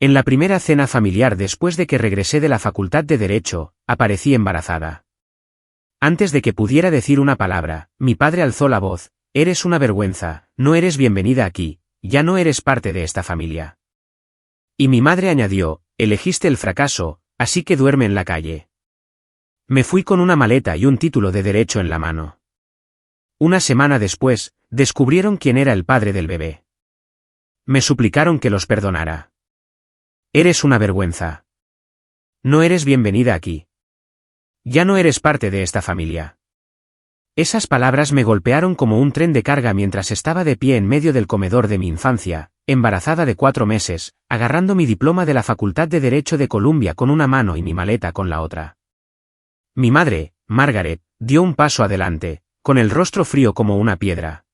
En la primera cena familiar después de que regresé de la Facultad de Derecho, aparecí embarazada. Antes de que pudiera decir una palabra, mi padre alzó la voz: «Eres una vergüenza, no eres bienvenida aquí, ya no eres parte de esta familia». Y mi madre añadió: «Elegiste el fracaso, así que duerme en la calle». Me fui con una maleta y un título de derecho en la mano. Una semana después, descubrieron quién era el padre del bebé. Me suplicaron que los perdonara. «Eres una vergüenza. No eres bienvenida aquí. Ya no eres parte de esta familia». Esas palabras me golpearon como un tren de carga mientras estaba de pie en medio del comedor de mi infancia, embarazada de 4 meses, agarrando mi diploma de la Facultad de Derecho de Columbia con una mano y mi maleta con la otra. Mi madre, Margaret, dio un paso adelante, con el rostro frío como una piedra.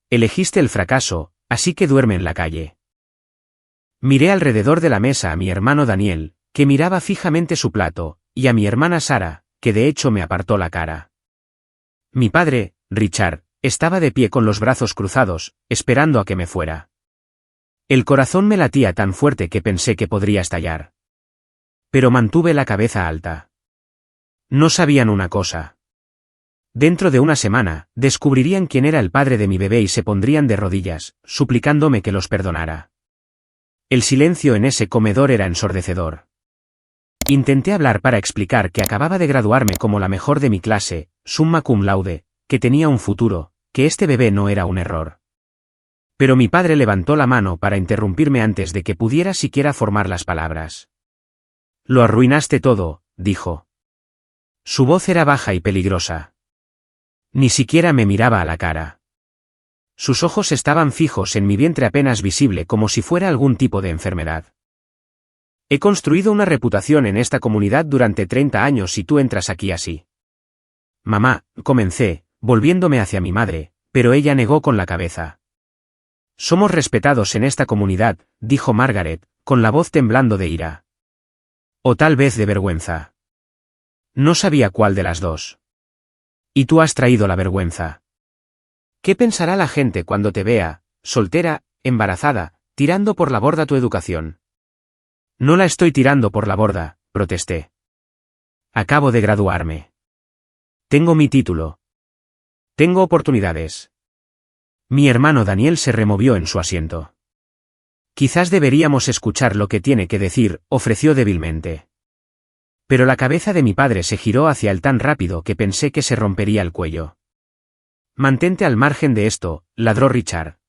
«Elegiste el fracaso, así que duerme en la calle». Miré alrededor de la mesa a mi hermano Daniel, que miraba fijamente su plato, y a mi hermana Sara, que de hecho me apartó la cara. Mi padre, Richard, estaba de pie con los brazos cruzados, esperando a que me fuera. El corazón me latía tan fuerte que pensé que podría estallar. Pero mantuve la cabeza alta. No sabían una cosa. Dentro de una semana, descubrirían quién era el padre de mi bebé y se pondrían de rodillas, suplicándome que los perdonara. El silencio en ese comedor era ensordecedor. Intenté hablar para explicar que acababa de graduarme como la mejor de mi clase, summa cum laude, que tenía un futuro, que este bebé no era un error. Pero mi padre levantó la mano para interrumpirme antes de que pudiera siquiera formar las palabras. «Lo arruinaste todo», dijo. Su voz era baja y peligrosa. Ni siquiera me miraba a la cara. Sus ojos estaban fijos en mi vientre apenas visible como si fuera algún tipo de enfermedad. «He construido una reputación en esta comunidad durante 30 años y tú entras aquí así». «Mamá», comencé, volviéndome hacia mi madre, pero ella negó con la cabeza. «Somos respetados en esta comunidad», dijo Margaret, con la voz temblando de ira. O tal vez de vergüenza. No sabía cuál de las dos. «Y tú has traído la vergüenza. ¿Qué pensará la gente cuando te vea, soltera, embarazada, tirando por la borda tu educación?» «No la estoy tirando por la borda», protesté. «Acabo de graduarme. Tengo mi título. Tengo oportunidades». Mi hermano Daniel se removió en su asiento. «Quizás deberíamos escuchar lo que tiene que decir», ofreció débilmente. Pero la cabeza de mi padre se giró hacia él tan rápido que pensé que se rompería el cuello. «Mantente al margen de esto», ladró Richard.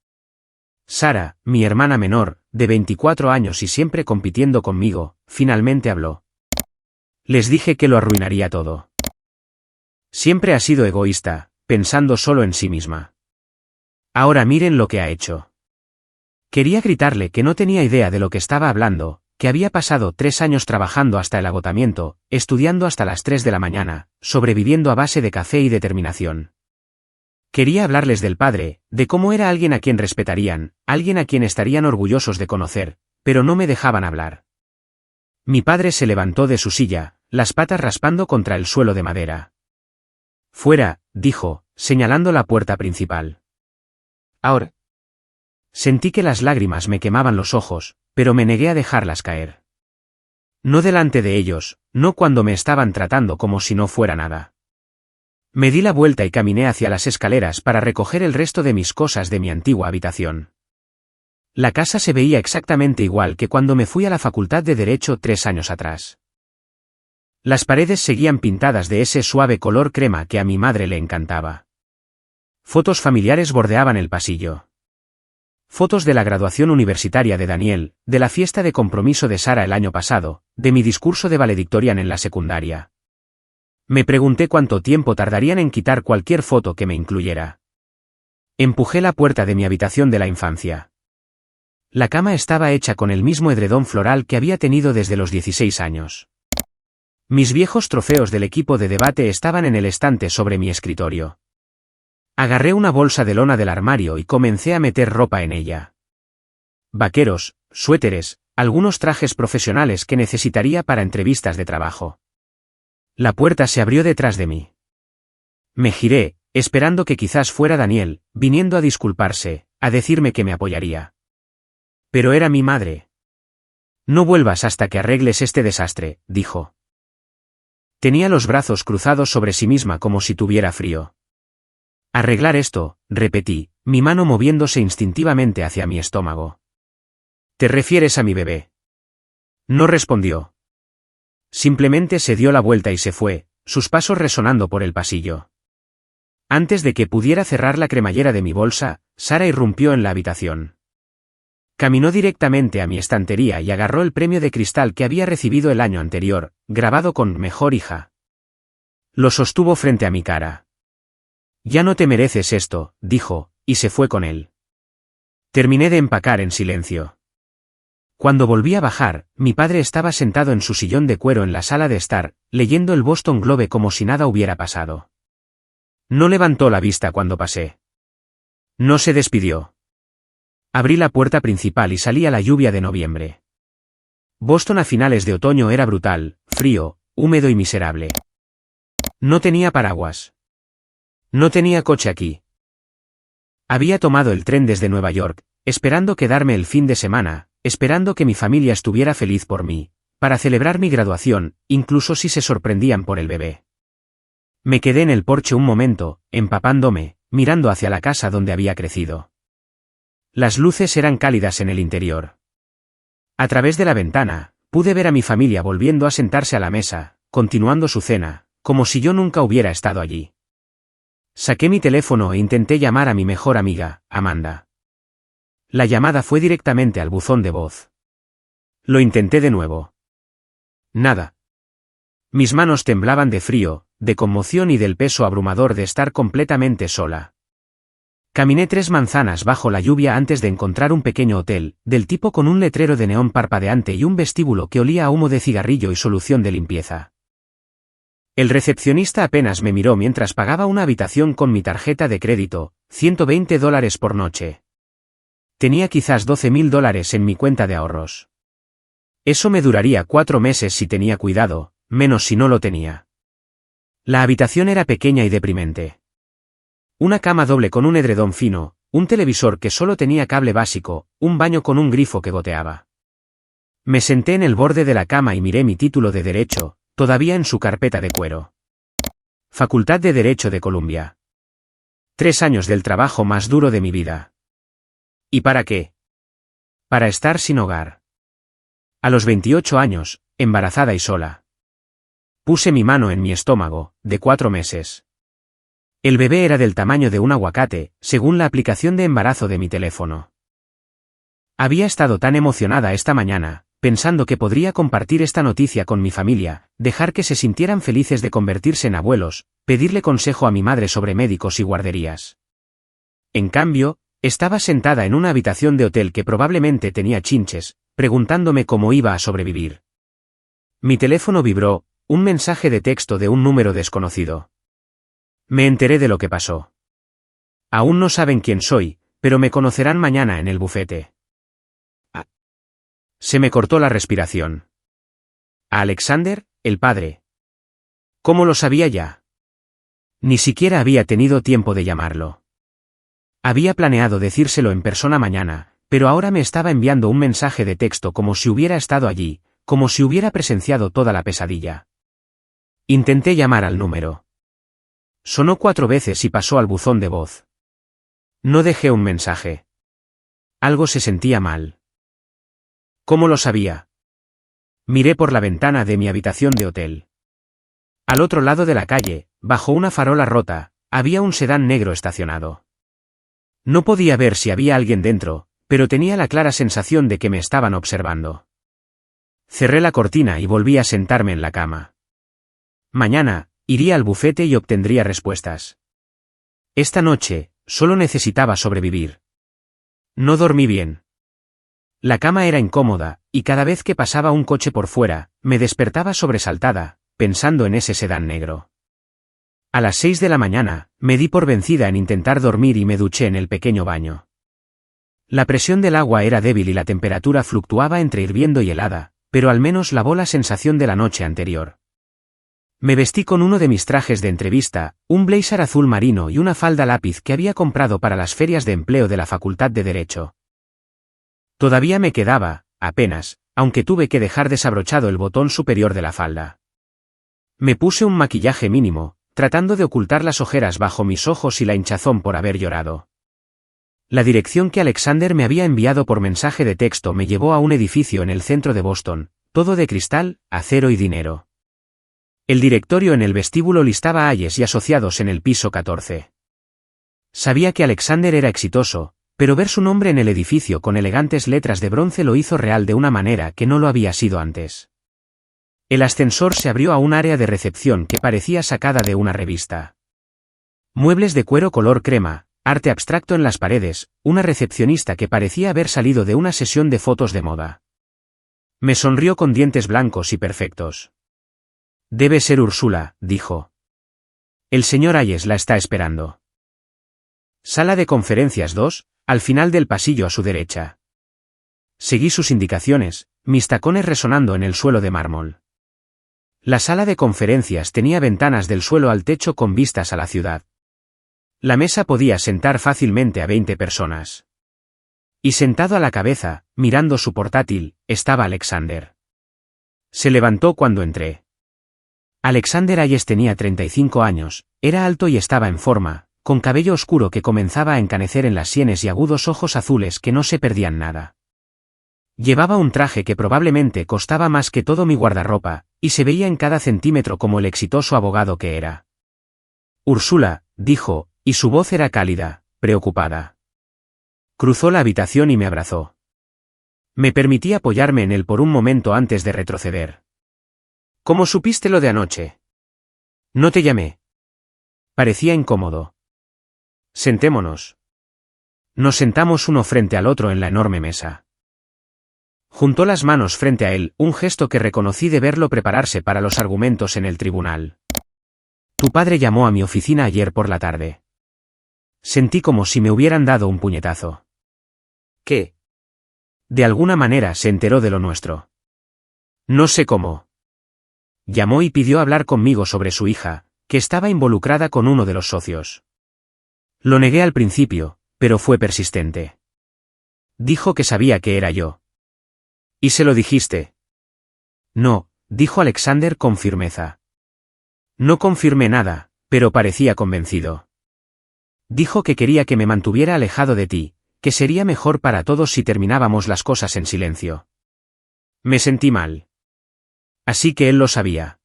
Sara, mi hermana menor, de 24 años y siempre compitiendo conmigo, finalmente habló. «Les dije que lo arruinaría todo. Siempre ha sido egoísta, pensando solo en sí misma. Ahora miren lo que ha hecho». Quería gritarle que no tenía idea de lo que estaba hablando, que había pasado 3 años trabajando hasta el agotamiento, estudiando hasta las 3 de la mañana, sobreviviendo a base de café y determinación. Quería hablarles del padre, de cómo era alguien a quien respetarían, alguien a quien estarían orgullosos de conocer, pero no me dejaban hablar. Mi padre se levantó de su silla, las patas raspando contra el suelo de madera. «Fuera», dijo, señalando la puerta principal. «Ahora». Sentí que las lágrimas me quemaban los ojos, pero me negué a dejarlas caer. No delante de ellos, no cuando me estaban tratando como si no fuera nada. Me di la vuelta y caminé hacia las escaleras para recoger el resto de mis cosas de mi antigua habitación. La casa se veía exactamente igual que cuando me fui a la Facultad de Derecho 3 años atrás. Las paredes seguían pintadas de ese suave color crema que a mi madre le encantaba. Fotos familiares bordeaban el pasillo. Fotos de la graduación universitaria de Daniel, de la fiesta de compromiso de Sara el año pasado, de mi discurso de valedictorian en la secundaria. Me pregunté cuánto tiempo tardarían en quitar cualquier foto que me incluyera. Empujé la puerta de mi habitación de la infancia. La cama estaba hecha con el mismo edredón floral que había tenido desde los 16 años. Mis viejos trofeos del equipo de debate estaban en el estante sobre mi escritorio. Agarré una bolsa de lona del armario y comencé a meter ropa en ella. Vaqueros, suéteres, algunos trajes profesionales que necesitaría para entrevistas de trabajo. La puerta se abrió detrás de mí. Me giré, esperando que quizás fuera Daniel, viniendo a disculparse, a decirme que me apoyaría. Pero era mi madre. No vuelvas hasta que arregles este desastre, dijo. Tenía los brazos cruzados sobre sí misma como si tuviera frío. Arreglar esto, repetí, mi mano moviéndose instintivamente hacia mi estómago. ¿Te refieres a mi bebé? No respondió. Simplemente se dio la vuelta y se fue, sus pasos resonando por el pasillo. Antes de que pudiera cerrar la cremallera de mi bolsa, Sara irrumpió en la habitación. Caminó directamente a mi estantería y agarró el premio de cristal que había recibido el año anterior, grabado con Mejor hija. Lo sostuvo frente a mi cara. Ya no te mereces esto, dijo, y se fue con él. Terminé de empacar en silencio. Cuando volví a bajar, mi padre estaba sentado en su sillón de cuero en la sala de estar, leyendo el Boston Globe como si nada hubiera pasado. No levantó la vista cuando pasé. No se despidió. Abrí la puerta principal y salí a la lluvia de noviembre. Boston a finales de otoño era brutal, frío, húmedo y miserable. No tenía paraguas. No tenía coche aquí. Había tomado el tren desde Nueva York, esperando quedarme el fin de semana, esperando que mi familia estuviera feliz por mí, para celebrar mi graduación, incluso si se sorprendían por el bebé. Me quedé en el porche un momento, empapándome, mirando hacia la casa donde había crecido. Las luces eran cálidas en el interior. A través de la ventana, pude ver a mi familia volviendo a sentarse a la mesa, continuando su cena, como si yo nunca hubiera estado allí. Saqué mi teléfono e intenté llamar a mi mejor amiga, Amanda. La llamada fue directamente al buzón de voz. Lo intenté de nuevo. Nada. Mis manos temblaban de frío, de conmoción y del peso abrumador de estar completamente sola. Caminé 3 manzanas bajo la lluvia antes de encontrar un pequeño hotel, del tipo con un letrero de neón parpadeante y un vestíbulo que olía a humo de cigarrillo y solución de limpieza. El recepcionista apenas me miró mientras pagaba una habitación con mi tarjeta de crédito, $120 por noche. Tenía quizás $12,000 en mi cuenta de ahorros. Eso me duraría 4 meses si tenía cuidado, menos si no lo tenía. La habitación era pequeña y deprimente. Una cama doble con un edredón fino, un televisor que solo tenía cable básico, un baño con un grifo que goteaba. Me senté en el borde de la cama y miré mi título de Derecho, todavía en su carpeta de cuero. Facultad de Derecho de Columbia. 3 años del trabajo más duro de mi vida. ¿Y para qué? Para estar sin hogar. A los 28 años, embarazada y sola. Puse mi mano en mi estómago, de 4 meses. El bebé era del tamaño de un aguacate, según la aplicación de embarazo de mi teléfono. Había estado tan emocionada esta mañana, pensando que podría compartir esta noticia con mi familia, dejar que se sintieran felices de convertirse en abuelos, pedirle consejo a mi madre sobre médicos y guarderías. En cambio, estaba sentada en una habitación de hotel que probablemente tenía chinches, preguntándome cómo iba a sobrevivir. Mi teléfono vibró, un mensaje de texto de un número desconocido. Me enteré de lo que pasó. Aún no saben quién soy, pero me conocerán mañana en el bufete. Se me cortó la respiración. ¿A Alexander, el padre? ¿Cómo lo sabía ya? Ni siquiera había tenido tiempo de llamarlo. Había planeado decírselo en persona mañana, pero ahora me estaba enviando un mensaje de texto como si hubiera estado allí, como si hubiera presenciado toda la pesadilla. Intenté llamar al número. Sonó 4 veces y pasó al buzón de voz. No dejé un mensaje. Algo se sentía mal. ¿Cómo lo sabía? Miré por la ventana de mi habitación de hotel. Al otro lado de la calle, bajo una farola rota, había un sedán negro estacionado. No podía ver si había alguien dentro, pero tenía la clara sensación de que me estaban observando. Cerré la cortina y volví a sentarme en la cama. Mañana, iría al bufete y obtendría respuestas. Esta noche, solo necesitaba sobrevivir. No dormí bien. La cama era incómoda, y cada vez que pasaba un coche por fuera, me despertaba sobresaltada, pensando en ese sedán negro. A las 6 de la mañana, me di por vencida en intentar dormir y me duché en el pequeño baño. La presión del agua era débil y la temperatura fluctuaba entre hirviendo y helada, pero al menos lavó la sensación de la noche anterior. Me vestí con uno de mis trajes de entrevista, un blazer azul marino y una falda lápiz que había comprado para las ferias de empleo de la Facultad de Derecho. Todavía me quedaba, apenas, aunque tuve que dejar desabrochado el botón superior de la falda. Me puse un maquillaje mínimo, tratando de ocultar las ojeras bajo mis ojos y la hinchazón por haber llorado. La dirección que Alexander me había enviado por mensaje de texto me llevó a un edificio en el centro de Boston, todo de cristal, acero y dinero. El directorio en el vestíbulo listaba a Hayes y asociados en el piso 14. Sabía que Alexander era exitoso, pero ver su nombre en el edificio con elegantes letras de bronce lo hizo real de una manera que no lo había sido antes. El ascensor se abrió a un área de recepción que parecía sacada de una revista. Muebles de cuero color crema, arte abstracto en las paredes, una recepcionista que parecía haber salido de una sesión de fotos de moda. Me sonrió con dientes blancos y perfectos. Debe ser Úrsula, dijo. El señor Hayes la está esperando. Sala de conferencias 2, al final del pasillo a su derecha. Seguí sus indicaciones, mis tacones resonando en el suelo de mármol. La sala de conferencias tenía ventanas del suelo al techo con vistas a la ciudad. La mesa podía sentar fácilmente a 20 personas. Y sentado a la cabeza, mirando su portátil, estaba Alexander. Se levantó cuando entré. Alexander Hayes tenía 35 años, era alto y estaba en forma, con cabello oscuro que comenzaba a encanecer en las sienes y agudos ojos azules que no se perdían nada. Llevaba un traje que probablemente costaba más que todo mi guardarropa, y se veía en cada centímetro como el exitoso abogado que era. Úrsula, dijo, y su voz era cálida, preocupada. Cruzó la habitación y me abrazó. Me permití apoyarme en él por un momento antes de retroceder. ¿Cómo supiste lo de anoche? No te llamé. Parecía incómodo. Sentémonos. Nos sentamos uno frente al otro en la enorme mesa. Juntó las manos frente a él, un gesto que reconocí de verlo prepararse para los argumentos en el tribunal. Tu padre llamó a mi oficina ayer por la tarde. Sentí como si me hubieran dado un puñetazo. ¿Qué? De alguna manera se enteró de lo nuestro. No sé cómo. Llamó y pidió hablar conmigo sobre su hija, que estaba involucrada con uno de los socios. Lo negué al principio, pero fue persistente. Dijo que sabía que era yo. ¿Y se lo dijiste? No, dijo Alexander con firmeza. No confirmé nada, pero parecía convencido. Dijo que quería que me mantuviera alejado de ti, que sería mejor para todos si terminábamos las cosas en silencio. Me sentí mal. Así que él lo sabía.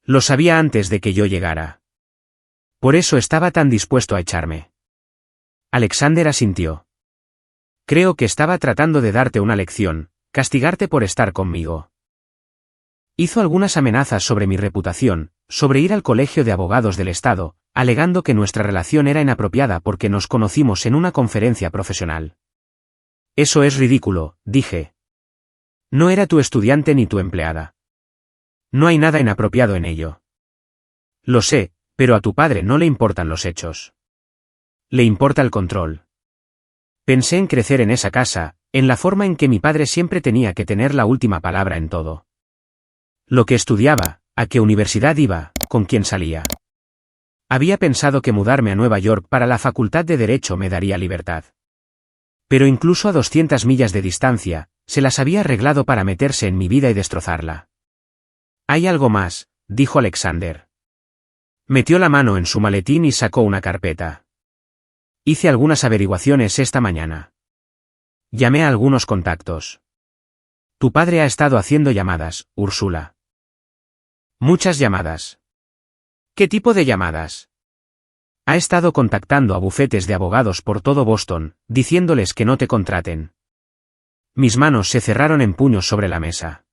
Lo sabía antes de que yo llegara. Por eso estaba tan dispuesto a echarme. Alexander asintió. Creo que estaba tratando de darte una lección, castigarte por estar conmigo. Hizo algunas amenazas sobre mi reputación, sobre ir al colegio de abogados del Estado, alegando que nuestra relación era inapropiada porque nos conocimos en una conferencia profesional. Eso es ridículo, dije. No era tu estudiante ni tu empleada. No hay nada inapropiado en ello. Lo sé, pero a tu padre no le importan los hechos. Le importa el control. Pensé en crecer en esa casa, en la forma en que mi padre siempre tenía que tener la última palabra en todo. Lo que estudiaba, a qué universidad iba, con quién salía. Había pensado que mudarme a Nueva York para la Facultad de Derecho me daría libertad. Pero incluso a 200 millas de distancia, se las había arreglado para meterse en mi vida y destrozarla. Hay algo más, dijo Alexander. Metió la mano en su maletín y sacó una carpeta. Hice algunas averiguaciones esta mañana. Llamé a algunos contactos. Tu padre ha estado haciendo llamadas, Úrsula. Muchas llamadas. ¿Qué tipo de llamadas? Ha estado contactando a bufetes de abogados por todo Boston, diciéndoles que no te contraten. Mis manos se cerraron en puños sobre la mesa.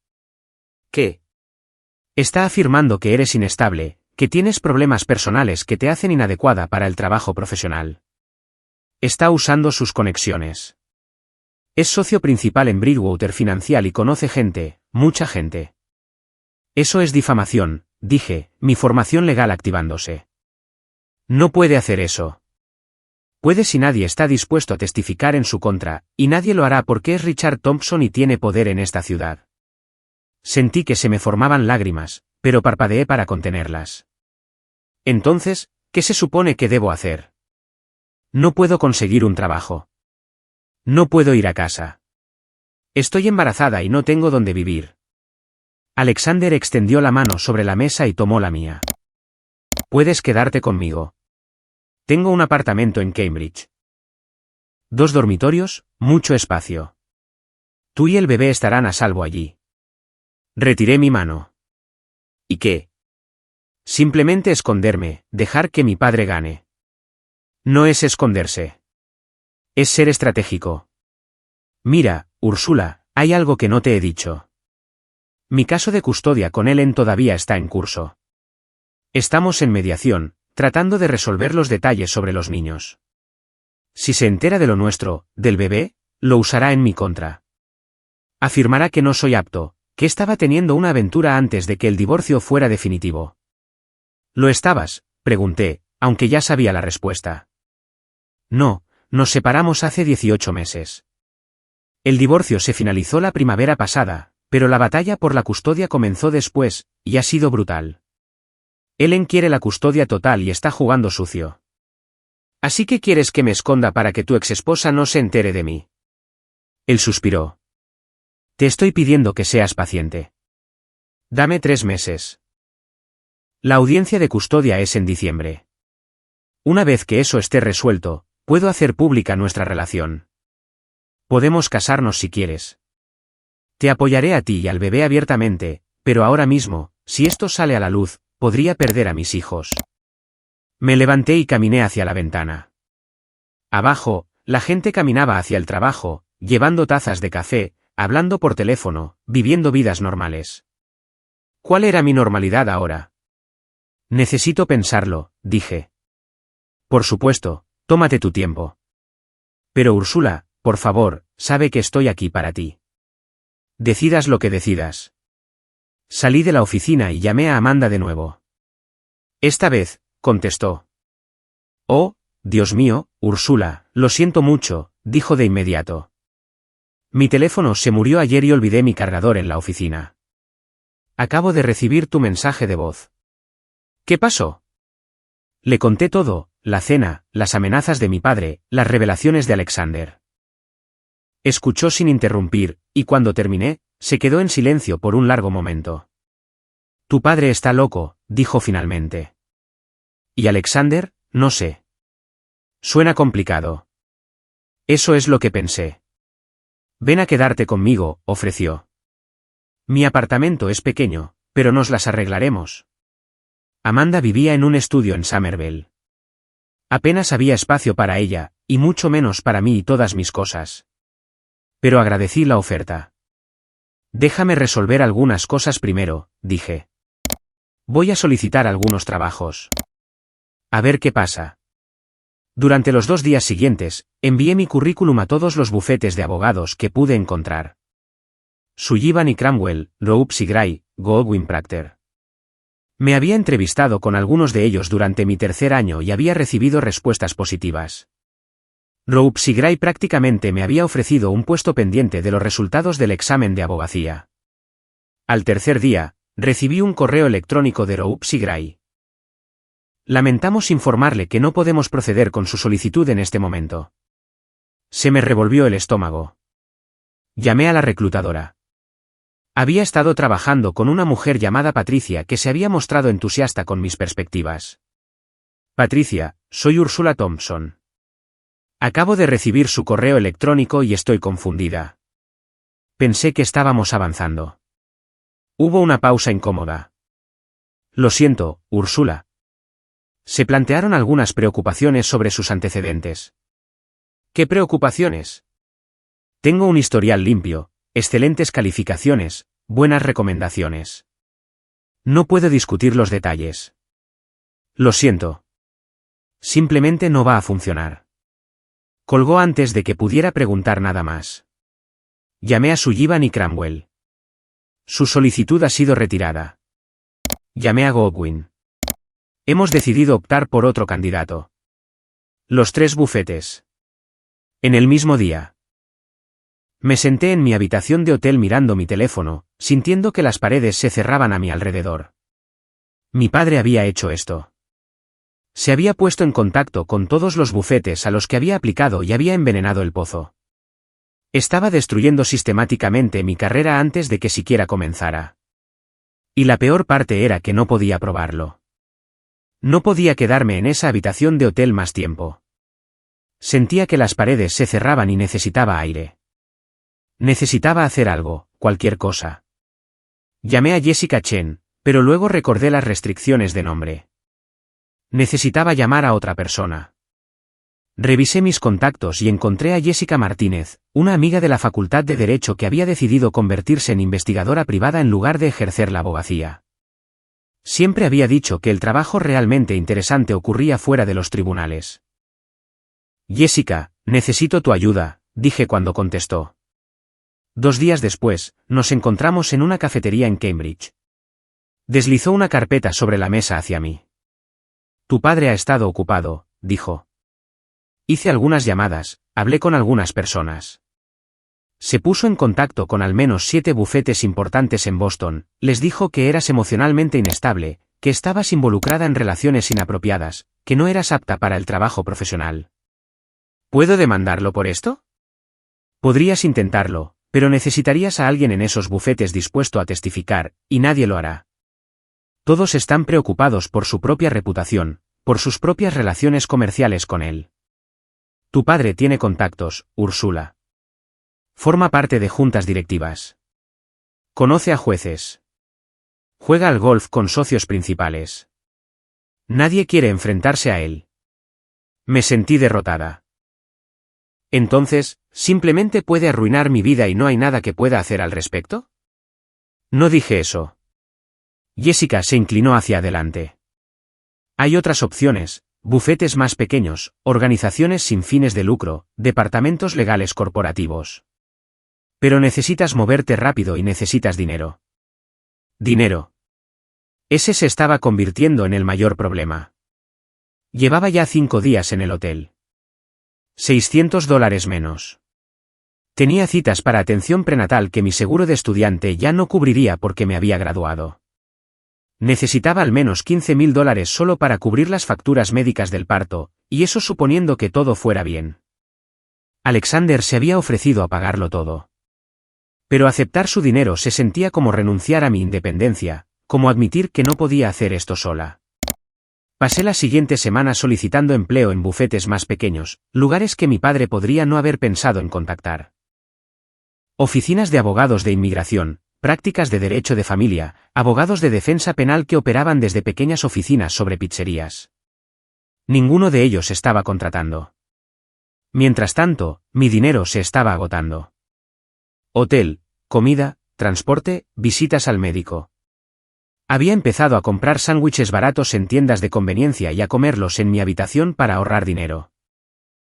¿Qué? Está afirmando que eres inestable, que tienes problemas personales que te hacen inadecuada para el trabajo profesional. Está usando sus conexiones. Es socio principal en Bridgewater Financial y conoce gente, mucha gente. Eso es difamación, dije, mi formación legal activándose. No puede hacer eso. Puede si nadie está dispuesto a testificar en su contra, y nadie lo hará porque es Richard Thompson y tiene poder en esta ciudad. Sentí que se me formaban lágrimas, pero parpadeé para contenerlas. Entonces, ¿qué se supone que debo hacer? No puedo conseguir un trabajo. No puedo ir a casa. Estoy embarazada y no tengo dónde vivir. Alexander extendió la mano sobre la mesa y tomó la mía. Puedes quedarte conmigo. Tengo un apartamento en Cambridge. 2 dormitorios, mucho espacio. Tú y el bebé estarán a salvo allí. Retiré mi mano. ¿Y qué? Simplemente esconderme, dejar que mi padre gane. No es esconderse. Es ser estratégico. Mira, Úrsula, hay algo que no te he dicho. Mi caso de custodia con Ellen todavía está en curso. Estamos en mediación, tratando de resolver los detalles sobre los niños. Si se entera de lo nuestro, del bebé, lo usará en mi contra. Afirmará que no soy apto, que estaba teniendo una aventura antes de que el divorcio fuera definitivo. ¿Lo estabas?, pregunté, aunque ya sabía la respuesta. No, nos separamos hace 18 meses. El divorcio se finalizó la primavera pasada, pero la batalla por la custodia comenzó después, y ha sido brutal. Ellen quiere la custodia total y está jugando sucio. ¿Así que quieres que me esconda para que tu exesposa no se entere de mí? Él suspiró. Te estoy pidiendo que seas paciente. Dame 3 meses. La audiencia de custodia es en diciembre. Una vez que eso esté resuelto, puedo hacer pública nuestra relación. Podemos casarnos si quieres. Te apoyaré a ti y al bebé abiertamente, pero ahora mismo, si esto sale a la luz, podría perder a mis hijos. Me levanté y caminé hacia la ventana. Abajo, la gente caminaba hacia el trabajo, llevando tazas de café, hablando por teléfono, viviendo vidas normales. ¿Cuál era mi normalidad ahora? Necesito pensarlo, dije. Por supuesto, tómate tu tiempo. Pero Úrsula, por favor, sabe que estoy aquí para ti. Decidas lo que decidas. Salí de la oficina y llamé a Amanda de nuevo. Esta vez, contestó. Oh, Dios mío, Úrsula, lo siento mucho, dijo de inmediato. Mi teléfono se murió ayer y olvidé mi cargador en la oficina. Acabo de recibir tu mensaje de voz. ¿Qué pasó? Le conté todo, la cena, las amenazas de mi padre, las revelaciones de Alexander. Escuchó sin interrumpir, y cuando terminé, se quedó en silencio por un largo momento. Tu padre está loco, dijo finalmente. ¿Y Alexander? No sé. Suena complicado. Eso es lo que pensé. Ven a quedarte conmigo, ofreció. Mi apartamento es pequeño, pero nos las arreglaremos. Amanda vivía en un estudio en Somerville. Apenas había espacio para ella, y mucho menos para mí y todas mis cosas. Pero agradecí la oferta. Déjame resolver algunas cosas primero, dije. Voy a solicitar algunos trabajos. A ver qué pasa. Durante los 2 días siguientes, envié mi currículum a todos los bufetes de abogados que pude encontrar. Sullivan y Cramwell, Ropes y Gray, Goldwyn Procter. Me había entrevistado con algunos de ellos durante mi 3er año y había recibido respuestas positivas. Ropes y Gray prácticamente me había ofrecido un puesto pendiente de los resultados del examen de abogacía. Al 3er día, recibí un correo electrónico de Ropes y Gray. Lamentamos informarle que no podemos proceder con su solicitud en este momento. Se me revolvió el estómago. Llamé a la reclutadora. Había estado trabajando con una mujer llamada Patricia que se había mostrado entusiasta con mis perspectivas. Patricia, soy Úrsula Thompson. Acabo de recibir su correo electrónico y estoy confundida. Pensé que estábamos avanzando. Hubo una pausa incómoda. Lo siento, Úrsula. Se plantearon algunas preocupaciones sobre sus antecedentes. ¿Qué preocupaciones? Tengo un historial limpio, excelentes calificaciones, buenas recomendaciones. No puedo discutir los detalles. Lo siento. Simplemente no va a funcionar. Colgó antes de que pudiera preguntar nada más. Llamé a Sullivan y Cramwell. Su solicitud ha sido retirada. Llamé a Goldwyn. Hemos decidido optar por otro candidato. Los 3 bufetes. En el mismo día. Me senté en mi habitación de hotel mirando mi teléfono, sintiendo que las paredes se cerraban a mi alrededor. Mi padre había hecho esto. Se había puesto en contacto con todos los bufetes a los que había aplicado y había envenenado el pozo. Estaba destruyendo sistemáticamente mi carrera antes de que siquiera comenzara. Y la peor parte era que no podía probarlo. No podía quedarme en esa habitación de hotel más tiempo. Sentía que las paredes se cerraban y necesitaba aire. Necesitaba hacer algo, cualquier cosa. Llamé a Jessica Chen, pero luego recordé las restricciones de nombre. Necesitaba llamar a otra persona. Revisé mis contactos y encontré a Jessica Martínez, una amiga de la Facultad de Derecho que había decidido convertirse en investigadora privada en lugar de ejercer la abogacía. Siempre había dicho que el trabajo realmente interesante ocurría fuera de los tribunales. Jessica, necesito tu ayuda, dije cuando contestó. 2 días después, nos encontramos en una cafetería en Cambridge. Deslizó una carpeta sobre la mesa hacia mí. Tu padre ha estado ocupado, dijo. Hice algunas llamadas, hablé con algunas personas. Se puso en contacto con al menos 7 bufetes importantes en Boston, les dijo que eras emocionalmente inestable, que estabas involucrada en relaciones inapropiadas, que no eras apta para el trabajo profesional. ¿Puedo demandarlo por esto? Podrías intentarlo, pero necesitarías a alguien en esos bufetes dispuesto a testificar, y nadie lo hará. Todos están preocupados por su propia reputación, por sus propias relaciones comerciales con él. Tu padre tiene contactos, Úrsula. Forma parte de juntas directivas. Conoce a jueces. Juega al golf con socios principales. Nadie quiere enfrentarse a él. Me sentí derrotada. Entonces, ¿simplemente puede arruinar mi vida y no hay nada que pueda hacer al respecto? No dije eso. Jessica se inclinó hacia adelante. Hay otras opciones. Bufetes más pequeños, organizaciones sin fines de lucro, departamentos legales corporativos. Pero necesitas moverte rápido y necesitas dinero. Dinero. Ese se estaba convirtiendo en el mayor problema. Llevaba ya 5 días en el hotel. $600 menos. Tenía citas para atención prenatal que mi seguro de estudiante ya no cubriría porque me había graduado. Necesitaba al menos $15,000 solo para cubrir las facturas médicas del parto, y eso suponiendo que todo fuera bien. Alexander se había ofrecido a pagarlo todo. Pero aceptar su dinero se sentía como renunciar a mi independencia, como admitir que no podía hacer esto sola. Pasé la siguiente semana solicitando empleo en bufetes más pequeños, lugares que mi padre podría no haber pensado en contactar. Oficinas de abogados de inmigración, prácticas de derecho de familia, abogados de defensa penal que operaban desde pequeñas oficinas sobre pizzerías. Ninguno de ellos estaba contratando. Mientras tanto, mi dinero se estaba agotando. Hotel, comida, transporte, visitas al médico. Había empezado a comprar sándwiches baratos en tiendas de conveniencia y a comerlos en mi habitación para ahorrar dinero.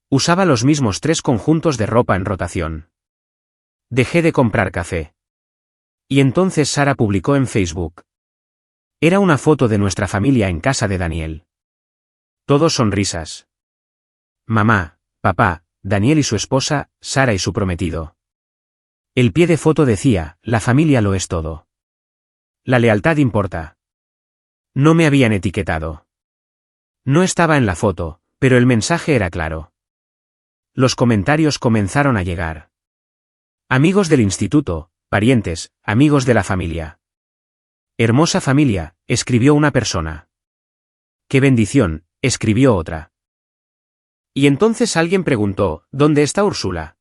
Usaba los mismos 3 conjuntos de ropa en rotación. Dejé de comprar café. Y entonces Sara publicó en Facebook. Era una foto de nuestra familia en casa de Daniel. Todos sonrisas. Mamá, papá, Daniel y su esposa, Sara y su prometido. El pie de foto decía, la familia lo es todo. La lealtad importa. No me habían etiquetado. No estaba en la foto, pero el mensaje era claro. Los comentarios comenzaron a llegar. Amigos del instituto, parientes, amigos de la familia. Hermosa familia, escribió una persona. ¡Qué bendición!, escribió otra. Y entonces alguien preguntó, ¿dónde está Úrsula?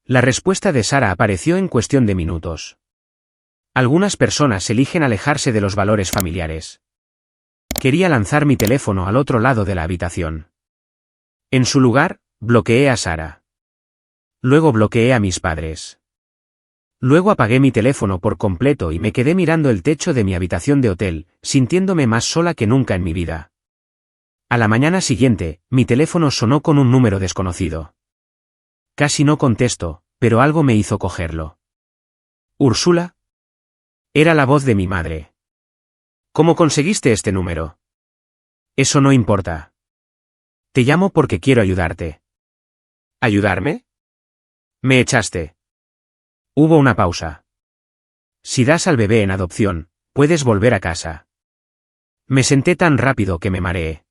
La respuesta de Sara apareció en cuestión de minutos. Algunas personas eligen alejarse de los valores familiares. Quería lanzar mi teléfono al otro lado de la habitación. En su lugar, bloqueé a Sara. Luego bloqueé a mis padres. Luego apagué mi teléfono por completo y me quedé mirando el techo de mi habitación de hotel, sintiéndome más sola que nunca en mi vida. A la mañana siguiente, mi teléfono sonó con un número desconocido. Casi no contesto, pero algo me hizo cogerlo. ¿Úrsula? Era la voz de mi madre. ¿Cómo conseguiste este número? Eso no importa. Te llamo porque quiero ayudarte. ¿Ayudarme? Me echaste. Hubo una pausa. Si das al bebé en adopción, puedes volver a casa. Me senté tan rápido que me mareé.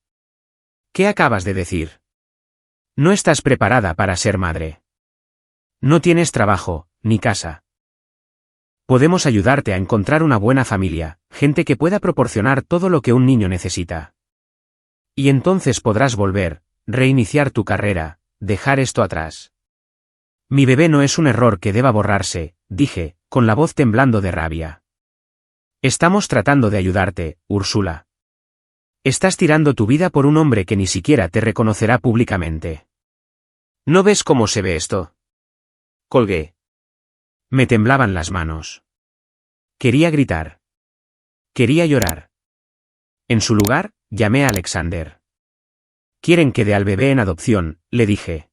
¿Qué acabas de decir? No estás preparada para ser madre. No tienes trabajo, ni casa. Podemos ayudarte a encontrar una buena familia, gente que pueda proporcionar todo lo que un niño necesita. Y entonces podrás volver, reiniciar tu carrera, dejar esto atrás. Mi bebé no es un error que deba borrarse, dije, con la voz temblando de rabia. Estamos tratando de ayudarte, Úrsula. Estás tirando tu vida por un hombre que ni siquiera te reconocerá públicamente. ¿No ves cómo se ve esto? Colgué. Me temblaban las manos. Quería gritar. Quería llorar. En su lugar, llamé a Alexander. Quieren que dé al bebé en adopción, le dije.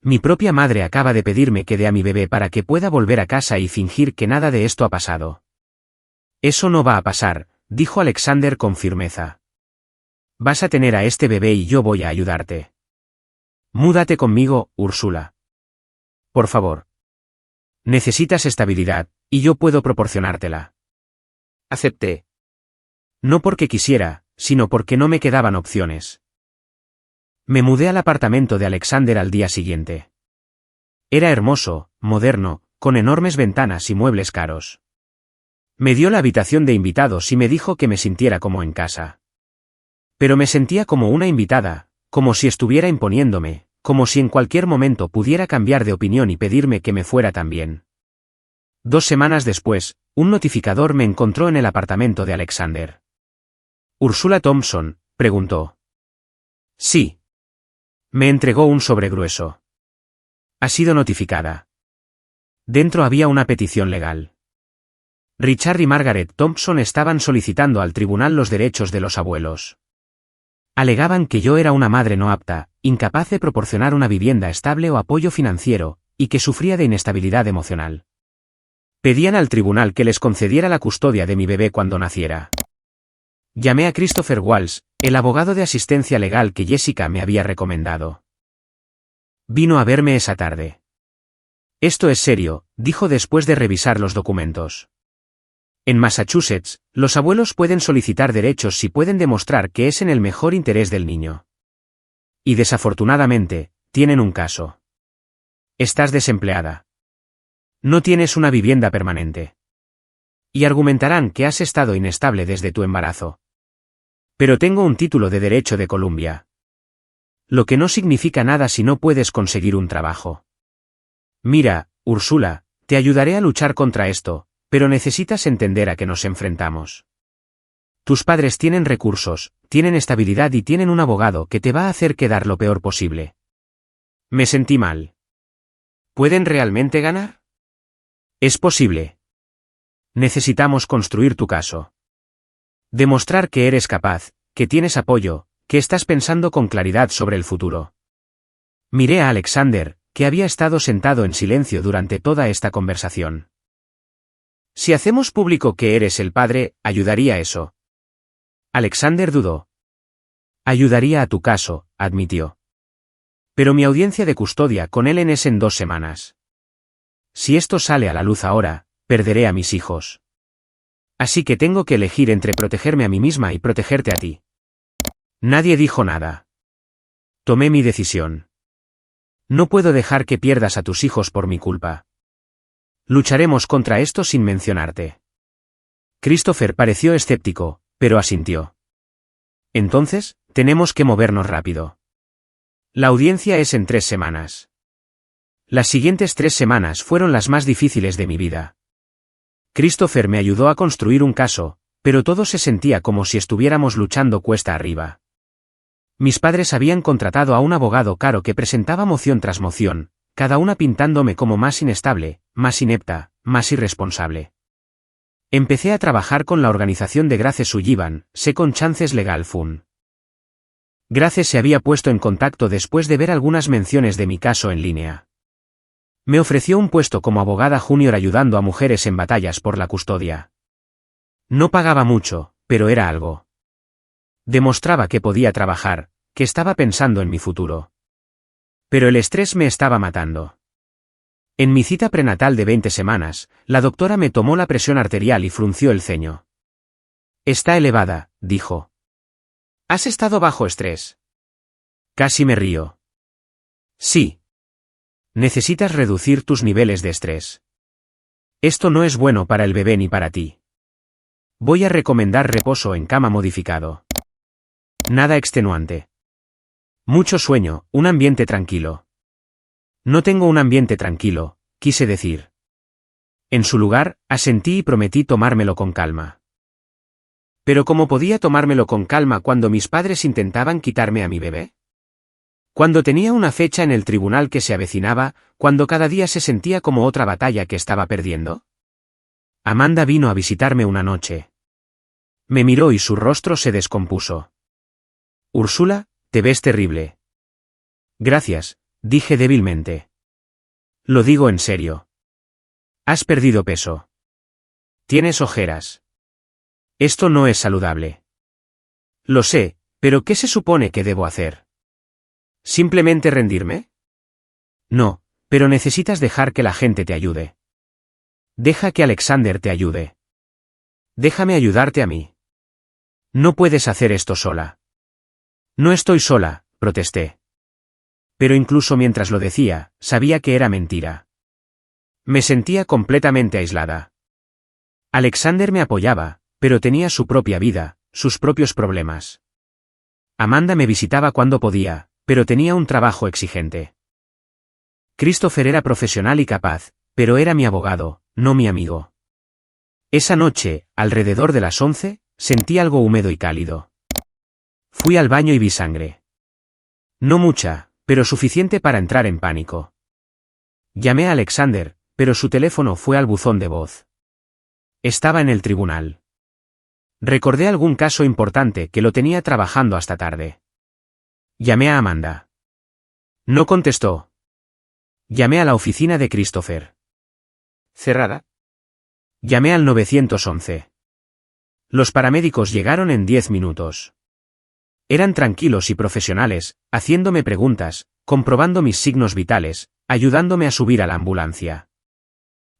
Mi propia madre acaba de pedirme que dé a mi bebé para que pueda volver a casa y fingir que nada de esto ha pasado. Eso no va a pasar, dijo Alexander con firmeza. Vas a tener a este bebé y yo voy a ayudarte. Múdate conmigo, Úrsula. Por favor. Necesitas estabilidad, y yo puedo proporcionártela. Acepté. No porque quisiera, sino porque no me quedaban opciones. Me mudé al apartamento de Alexander al día siguiente. Era hermoso, moderno, con enormes ventanas y muebles caros. Me dio la habitación de invitados y me dijo que me sintiera como en casa. Pero me sentía como una invitada, como si estuviera imponiéndome, como si en cualquier momento pudiera cambiar de opinión y pedirme que me fuera también. 2 semanas después, un notificador me encontró en el apartamento de Alexander. ¿Úrsula Thompson?, preguntó. Sí. Me entregó un sobre grueso. Ha sido notificada. Dentro había una petición legal. Richard y Margaret Thompson estaban solicitando al tribunal los derechos de los abuelos. Alegaban que yo era una madre no apta, incapaz de proporcionar una vivienda estable o apoyo financiero, y que sufría de inestabilidad emocional. Pedían al tribunal que les concediera la custodia de mi bebé cuando naciera. Llamé a Christopher Walsh, el abogado de asistencia legal que Jessica me había recomendado. Vino a verme esa tarde. Esto es serio, dijo después de revisar los documentos. En Massachusetts, los abuelos pueden solicitar derechos si pueden demostrar que es en el mejor interés del niño. Y desafortunadamente, tienen un caso. Estás desempleada. No tienes una vivienda permanente. Y argumentarán que has estado inestable desde tu embarazo. Pero tengo un título de Derecho de Columbia. Lo que no significa nada si no puedes conseguir un trabajo. Mira, Úrsula, te ayudaré a luchar contra esto, pero necesitas entender a qué nos enfrentamos. Tus padres tienen recursos, tienen estabilidad y tienen un abogado que te va a hacer quedar lo peor posible. Me sentí mal. ¿Pueden realmente ganar? Es posible. Necesitamos construir tu caso. Demostrar que eres capaz, que tienes apoyo, que estás pensando con claridad sobre el futuro. Miré a Alexander, que había estado sentado en silencio durante toda esta conversación. Si hacemos público que eres el padre, ¿ayudaría eso? Alexander dudó. Ayudaría a tu caso, admitió. Pero mi audiencia de custodia con Ellen es en 2 semanas. Si esto sale a la luz ahora, perderé a mis hijos. Así que tengo que elegir entre protegerme a mí misma y protegerte a ti. Nadie dijo nada. Tomé mi decisión. No puedo dejar que pierdas a tus hijos por mi culpa. Lucharemos contra esto sin mencionarte. Christopher pareció escéptico, pero asintió. Entonces, tenemos que movernos rápido. La audiencia es en 3 semanas. Las siguientes 3 semanas fueron las más difíciles de mi vida. Christopher me ayudó a construir un caso, pero todo se sentía como si estuviéramos luchando cuesta arriba. Mis padres habían contratado a un abogado caro que presentaba moción tras moción, cada una pintándome como más inestable, más inepta, más irresponsable. Empecé a trabajar con la organización de Grace Sullivan, Second Chances Legal Fund. Grace se había puesto en contacto después de ver algunas menciones de mi caso en línea. Me ofreció un puesto como abogada junior ayudando a mujeres en batallas por la custodia. No pagaba mucho, pero era algo. Demostraba que podía trabajar, que estaba pensando en mi futuro. Pero el estrés me estaba matando. En mi cita prenatal de 20 semanas, la doctora me tomó la presión arterial y frunció el ceño. Está elevada, dijo. ¿Has estado bajo estrés? Casi me río. Sí. Necesitas reducir tus niveles de estrés. Esto no es bueno para el bebé ni para ti. Voy a recomendar reposo en cama modificado. Nada extenuante. Mucho sueño, un ambiente tranquilo. No tengo un ambiente tranquilo, quise decir. En su lugar, asentí y prometí tomármelo con calma. Pero ¿cómo podía tomármelo con calma cuando mis padres intentaban quitarme a mi bebé? Cuando tenía una fecha en el tribunal que se avecinaba, cuando cada día se sentía como otra batalla que estaba perdiendo. Amanda vino a visitarme una noche. Me miró y su rostro se descompuso. Úrsula, te ves terrible. Gracias, dije débilmente. Lo digo en serio. Has perdido peso. Tienes ojeras. Esto no es saludable. Lo sé, pero ¿qué se supone que debo hacer? ¿Simplemente rendirme? No, pero necesitas dejar que la gente te ayude. Deja que Alexander te ayude. Déjame ayudarte a mí. No puedes hacer esto sola. No estoy sola, protesté. Pero incluso mientras lo decía, sabía que era mentira. Me sentía completamente aislada. Alexander me apoyaba, pero tenía su propia vida, sus propios problemas. Amanda me visitaba cuando podía, pero tenía un trabajo exigente. Christopher era profesional y capaz, pero era mi abogado, no mi amigo. Esa noche, alrededor de las 11, sentí algo húmedo y cálido. Fui al baño y vi sangre. No mucha, pero suficiente para entrar en pánico. Llamé a Alexander, pero su teléfono fue al buzón de voz. Estaba en el tribunal. Recordé algún caso importante que lo tenía trabajando hasta tarde. Llamé a Amanda. No contestó. Llamé a la oficina de Christopher. Cerrada. Llamé al 911. Los paramédicos llegaron en 10 minutos. Eran tranquilos y profesionales, haciéndome preguntas, comprobando mis signos vitales, ayudándome a subir a la ambulancia.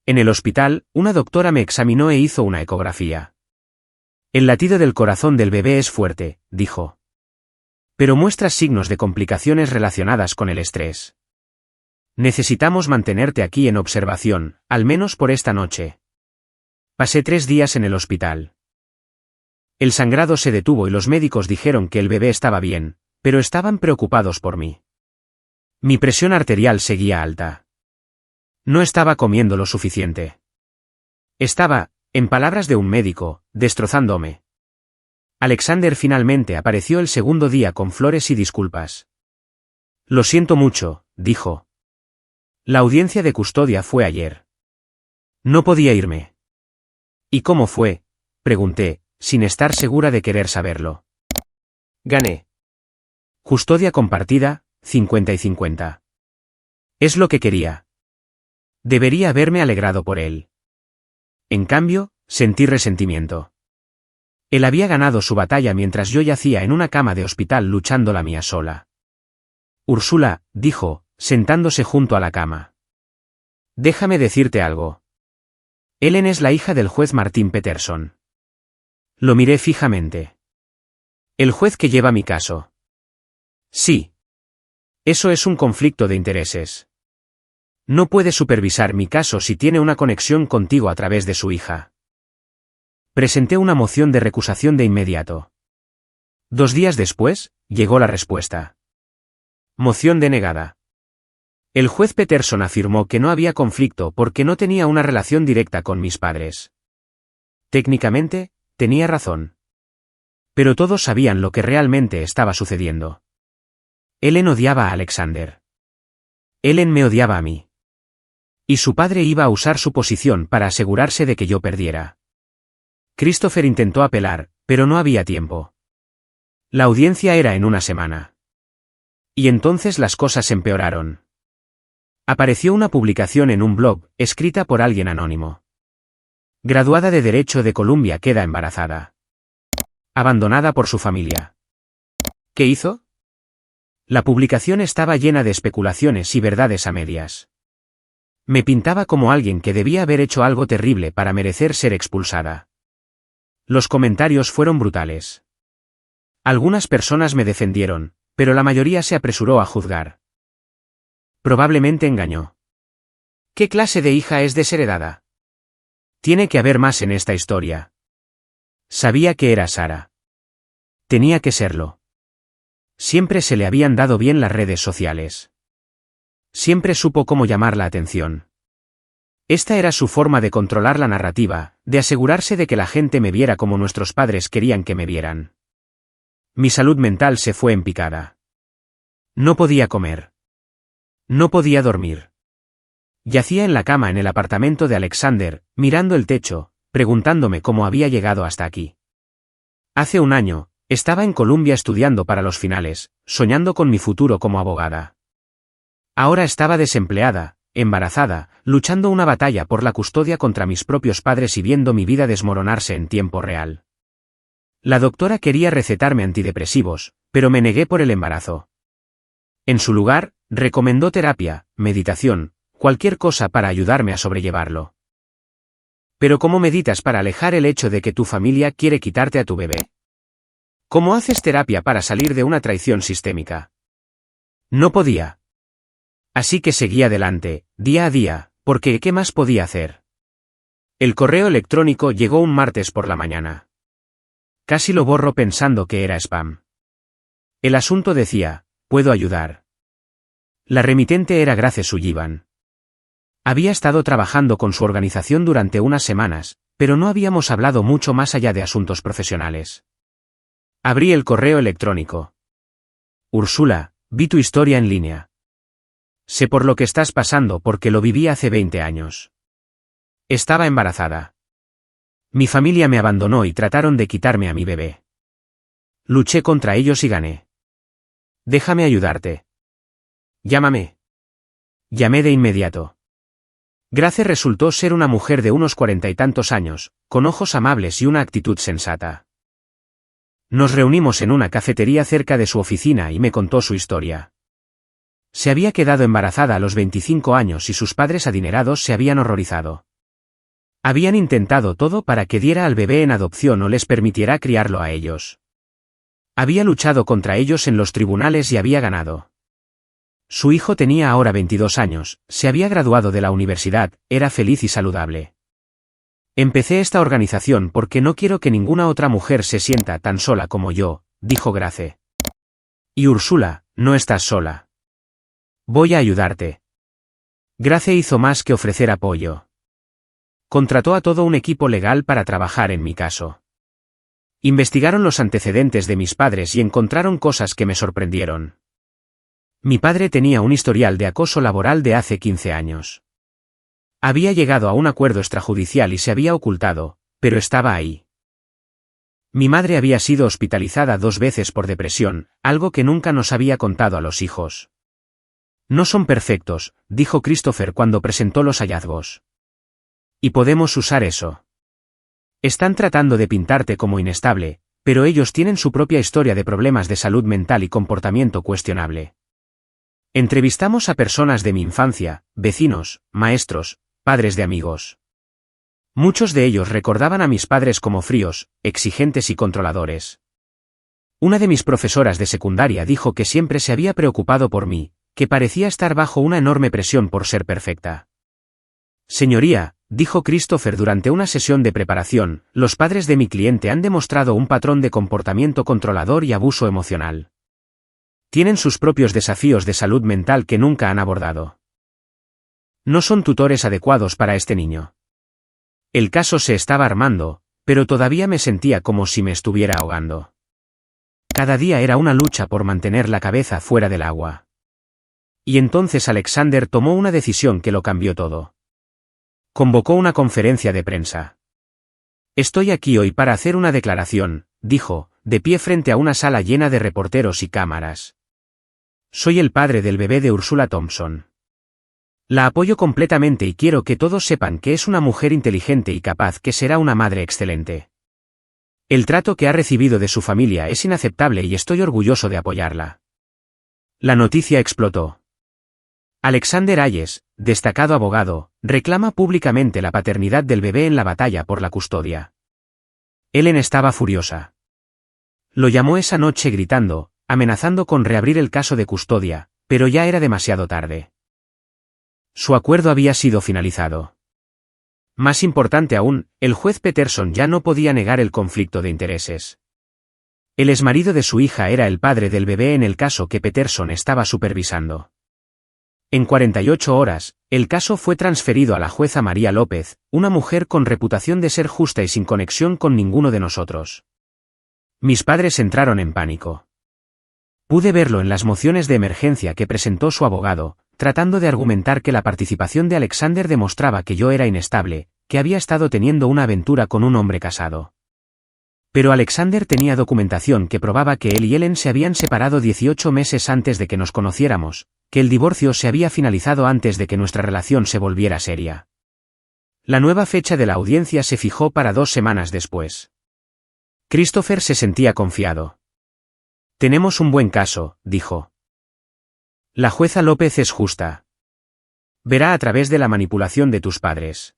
En el hospital, una doctora me examinó e hizo una ecografía. El latido del corazón del bebé es fuerte, dijo. Pero muestra signos de complicaciones relacionadas con el estrés. Necesitamos mantenerte aquí en observación, al menos por esta noche. Pasé 3 días en el hospital. El sangrado se detuvo y los médicos dijeron que el bebé estaba bien, pero estaban preocupados por mí. Mi presión arterial seguía alta. No estaba comiendo lo suficiente. Estaba, en palabras de un médico, destrozándome. Alexander finalmente apareció el segundo día con flores y disculpas. Lo siento mucho, dijo. La audiencia de custodia fue ayer. No podía irme. ¿Y cómo fue?, pregunté, sin estar segura de querer saberlo. Gané. Custodia compartida, 50 y 50. Es lo que quería. Debería haberme alegrado por él. En cambio, sentí resentimiento. Él había ganado su batalla mientras yo yacía en una cama de hospital luchando la mía sola. Úrsula, dijo, sentándose junto a la cama. Déjame decirte algo. Ellen es la hija del juez Martin Peterson. Lo miré fijamente. El juez que lleva mi caso. Sí. Eso es un conflicto de intereses. No puede supervisar mi caso si tiene una conexión contigo a través de su hija. Presenté una moción de recusación de inmediato. 2 días después, llegó la respuesta. Moción denegada. El juez Peterson afirmó que no había conflicto porque no tenía una relación directa con mis padres. Técnicamente, tenía razón. Pero todos sabían lo que realmente estaba sucediendo. Ellen odiaba a Alexander. Ellen me odiaba a mí. Y su padre iba a usar su posición para asegurarse de que yo perdiera. Christopher intentó apelar, pero no había tiempo. La audiencia era en una semana. Y entonces las cosas empeoraron. Apareció una publicación en un blog, escrita por alguien anónimo. Graduada de Derecho de Columbia queda embarazada. Abandonada por su familia. ¿Qué hizo? La publicación estaba llena de especulaciones y verdades a medias. Me pintaba como alguien que debía haber hecho algo terrible para merecer ser expulsada. Los comentarios fueron brutales. Algunas personas me defendieron, pero la mayoría se apresuró a juzgar. Probablemente engañó. ¿Qué clase de hija es desheredada? Tiene que haber más en esta historia. Sabía que era Sara. Tenía que serlo. Siempre se le habían dado bien las redes sociales. Siempre supo cómo llamar la atención. Esta era su forma de controlar la narrativa, de asegurarse de que la gente me viera como nuestros padres querían que me vieran. Mi salud mental se fue en picada. No podía comer. No podía dormir. Yacía en la cama en el apartamento de Alexander, mirando el techo, preguntándome cómo había llegado hasta aquí. Hace un año, estaba en Columbia estudiando para los finales, soñando con mi futuro como abogada. Ahora estaba desempleada, embarazada, luchando una batalla por la custodia contra mis propios padres y viendo mi vida desmoronarse en tiempo real. La doctora quería recetarme antidepresivos, pero me negué por el embarazo. En su lugar, recomendó terapia, meditación, cualquier cosa para ayudarme a sobrellevarlo. Pero ¿cómo meditas para alejar el hecho de que tu familia quiere quitarte a tu bebé? ¿Cómo haces terapia para salir de una traición sistémica? No podía. Así que seguí adelante, día a día, porque ¿qué más podía hacer? El correo electrónico llegó un martes por la mañana. Casi lo borro pensando que era spam. El asunto decía, puedo ayudar. La remitente era Grace Sullivan. Había estado trabajando con su organización durante unas semanas, pero no habíamos hablado mucho más allá de asuntos profesionales. Abrí el correo electrónico. Úrsula, vi tu historia en línea. Sé por lo que estás pasando porque lo viví hace 20 años. Estaba embarazada. Mi familia me abandonó y trataron de quitarme a mi bebé. Luché contra ellos y gané. Déjame ayudarte. Llámame. Llamé de inmediato. Grace resultó ser una mujer de unos 40 y tantos años, con ojos amables y una actitud sensata. Nos reunimos en una cafetería cerca de su oficina y me contó su historia. Se había quedado embarazada a los 25 años y sus padres adinerados se habían horrorizado. Habían intentado todo para que diera al bebé en adopción o les permitiera criarlo a ellos. Había luchado contra ellos en los tribunales y había ganado. Su hijo tenía ahora 22 años, se había graduado de la universidad, era feliz y saludable. Empecé esta organización porque no quiero que ninguna otra mujer se sienta tan sola como yo, dijo Grace. Y Úrsula, no estás sola. Voy a ayudarte. Grace hizo más que ofrecer apoyo. Contrató a todo un equipo legal para trabajar en mi caso. Investigaron los antecedentes de mis padres y encontraron cosas que me sorprendieron. Mi padre tenía un historial de acoso laboral de hace 15 años. Había llegado a un acuerdo extrajudicial y se había ocultado, pero estaba ahí. Mi madre había sido hospitalizada 2 veces por depresión, algo que nunca nos había contado a los hijos. No son perfectos, dijo Christopher cuando presentó los hallazgos. Y podemos usar eso. Están tratando de pintarte como inestable, pero ellos tienen su propia historia de problemas de salud mental y comportamiento cuestionable. Entrevistamos a personas de mi infancia, vecinos, maestros, padres de amigos. Muchos de ellos recordaban a mis padres como fríos, exigentes y controladores. Una de mis profesoras de secundaria dijo que siempre se había preocupado por mí, que parecía estar bajo una enorme presión por ser perfecta. Señoría, dijo Christopher durante una sesión de preparación, los padres de mi cliente han demostrado un patrón de comportamiento controlador y abuso emocional. Tienen sus propios desafíos de salud mental que nunca han abordado. No son tutores adecuados para este niño. El caso se estaba armando, pero todavía me sentía como si me estuviera ahogando. Cada día era una lucha por mantener la cabeza fuera del agua. Y entonces Alexander tomó una decisión que lo cambió todo. Convocó una conferencia de prensa. Estoy aquí hoy para hacer una declaración, dijo, de pie frente a una sala llena de reporteros y cámaras. Soy el padre del bebé de Úrsula Thompson. La apoyo completamente y quiero que todos sepan que es una mujer inteligente y capaz que será una madre excelente. El trato que ha recibido de su familia es inaceptable y estoy orgulloso de apoyarla. La noticia explotó. Alexander Hayes, destacado abogado, reclama públicamente la paternidad del bebé en la batalla por la custodia. Ellen estaba furiosa. Lo llamó esa noche gritando, amenazando con reabrir el caso de custodia, pero ya era demasiado tarde. Su acuerdo había sido finalizado. Más importante aún, el juez Peterson ya no podía negar el conflicto de intereses. El exmarido de su hija era el padre del bebé en el caso que Peterson estaba supervisando. En 48 horas, el caso fue transferido a la jueza María López, una mujer con reputación de ser justa y sin conexión con ninguno de nosotros. Mis padres entraron en pánico. Pude verlo en las mociones de emergencia que presentó su abogado, tratando de argumentar que la participación de Alexander demostraba que yo era inestable, que había estado teniendo una aventura con un hombre casado. Pero Alexander tenía documentación que probaba que él y Ellen se habían separado 18 meses antes de que nos conociéramos, que el divorcio se había finalizado antes de que nuestra relación se volviera seria. La nueva fecha de la audiencia se fijó para 2 semanas después. Christopher se sentía confiado. Tenemos un buen caso, dijo. La jueza López es justa. Verá a través de la manipulación de tus padres.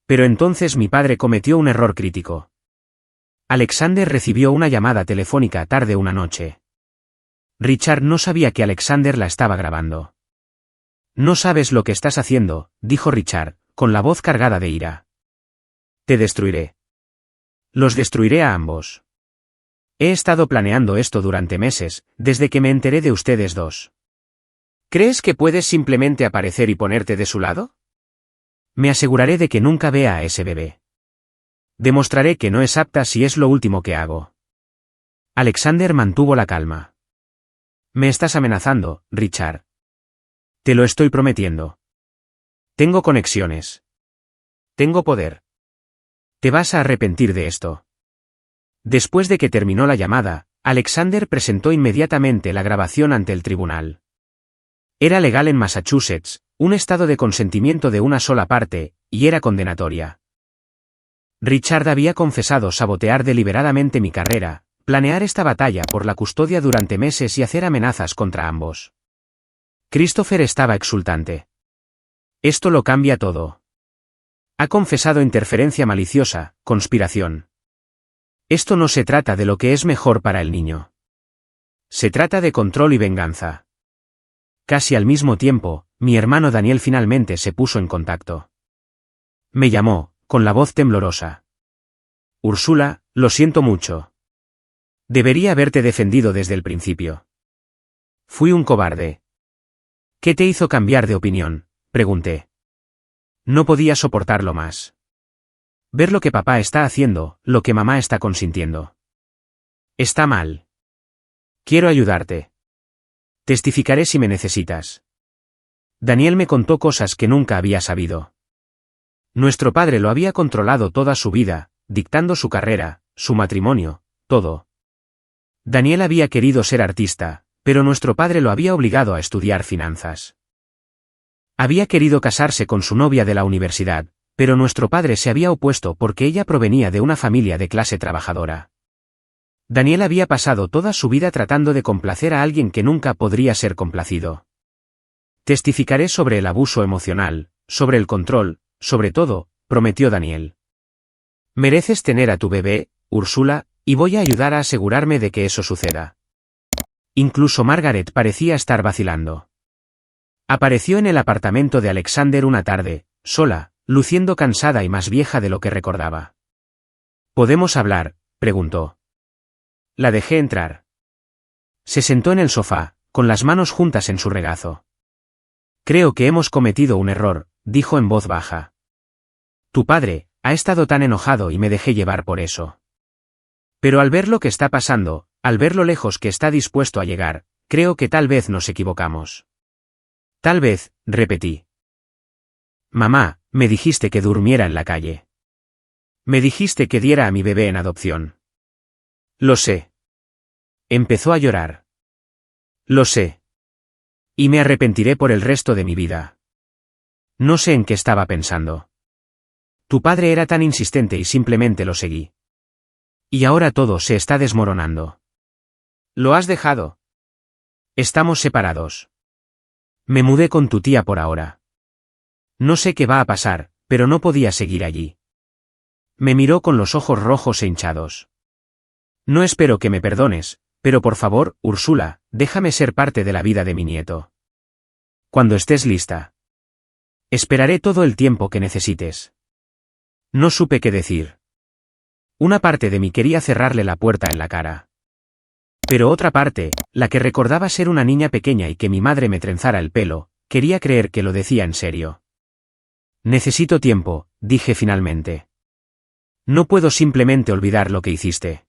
Pero entonces mi padre cometió un error crítico. Alexander recibió una llamada telefónica tarde una noche. Richard no sabía que Alexander la estaba grabando. No sabes lo que estás haciendo, dijo Richard, con la voz cargada de ira. Te destruiré. Los destruiré a ambos. He estado planeando esto durante meses, desde que me enteré de ustedes dos. ¿Crees que puedes simplemente aparecer y ponerte de su lado? Me aseguraré de que nunca vea a ese bebé. Demostraré que no es apta si es lo último que hago. Alexander mantuvo la calma. Me estás amenazando, Richard. Te lo estoy prometiendo. Tengo conexiones. Tengo poder. Te vas a arrepentir de esto. Después de que terminó la llamada, Alexander presentó inmediatamente la grabación ante el tribunal. Era legal en Massachusetts, un estado de consentimiento de una sola parte, y era condenatoria. Richard había confesado sabotear deliberadamente mi carrera, planear esta batalla por la custodia durante meses y hacer amenazas contra ambos. Christopher estaba exultante. Esto lo cambia todo. Ha confesado interferencia maliciosa, conspiración. Esto no se trata de lo que es mejor para el niño. Se trata de control y venganza. Casi al mismo tiempo, mi hermano Daniel finalmente se puso en contacto. Me llamó, con la voz temblorosa. Úrsula, lo siento mucho. Debería haberte defendido desde el principio. Fui un cobarde. ¿Qué te hizo cambiar de opinión?, pregunté. No podía soportarlo más. Ver lo que papá está haciendo, lo que mamá está consintiendo. Está mal. Quiero ayudarte. Testificaré si me necesitas. Daniel me contó cosas que nunca había sabido. Nuestro padre lo había controlado toda su vida, dictando su carrera, su matrimonio, todo. Daniel había querido ser artista, pero nuestro padre lo había obligado a estudiar finanzas. Había querido casarse con su novia de la universidad, pero nuestro padre se había opuesto porque ella provenía de una familia de clase trabajadora. Daniel había pasado toda su vida tratando de complacer a alguien que nunca podría ser complacido. Testificaré sobre el abuso emocional, sobre el control, sobre todo, prometió Daniel. Mereces tener a tu bebé, Úrsula, y voy a ayudar a asegurarme de que eso suceda. Incluso Margaret parecía estar vacilando. Apareció en el apartamento de Alexander una tarde, sola, luciendo cansada y más vieja de lo que recordaba. ¿Podemos hablar?, preguntó. La dejé entrar. Se sentó en el sofá, con las manos juntas en su regazo. Creo que hemos cometido un error, dijo en voz baja. Tu padre ha estado tan enojado y me dejé llevar por eso. Pero al ver lo que está pasando, al ver lo lejos que está dispuesto a llegar, creo que tal vez nos equivocamos. Tal vez, repetí. Mamá, me dijiste que durmiera en la calle. Me dijiste que diera a mi bebé en adopción. Lo sé. Empezó a llorar. Lo sé. Y me arrepentiré por el resto de mi vida. No sé en qué estaba pensando. Tu padre era tan insistente y simplemente lo seguí. Y ahora todo se está desmoronando. ¿Lo has dejado? Estamos separados. Me mudé con tu tía por ahora. No sé qué va a pasar, pero no podía seguir allí. Me miró con los ojos rojos e hinchados. No espero que me perdones, pero por favor, Úrsula, déjame ser parte de la vida de mi nieto. Cuando estés lista. Esperaré todo el tiempo que necesites. No supe qué decir. Una parte de mí quería cerrarle la puerta en la cara. Pero otra parte, la que recordaba ser una niña pequeña y que mi madre me trenzara el pelo, quería creer que lo decía en serio. Necesito tiempo, dije finalmente. No puedo simplemente olvidar lo que hiciste.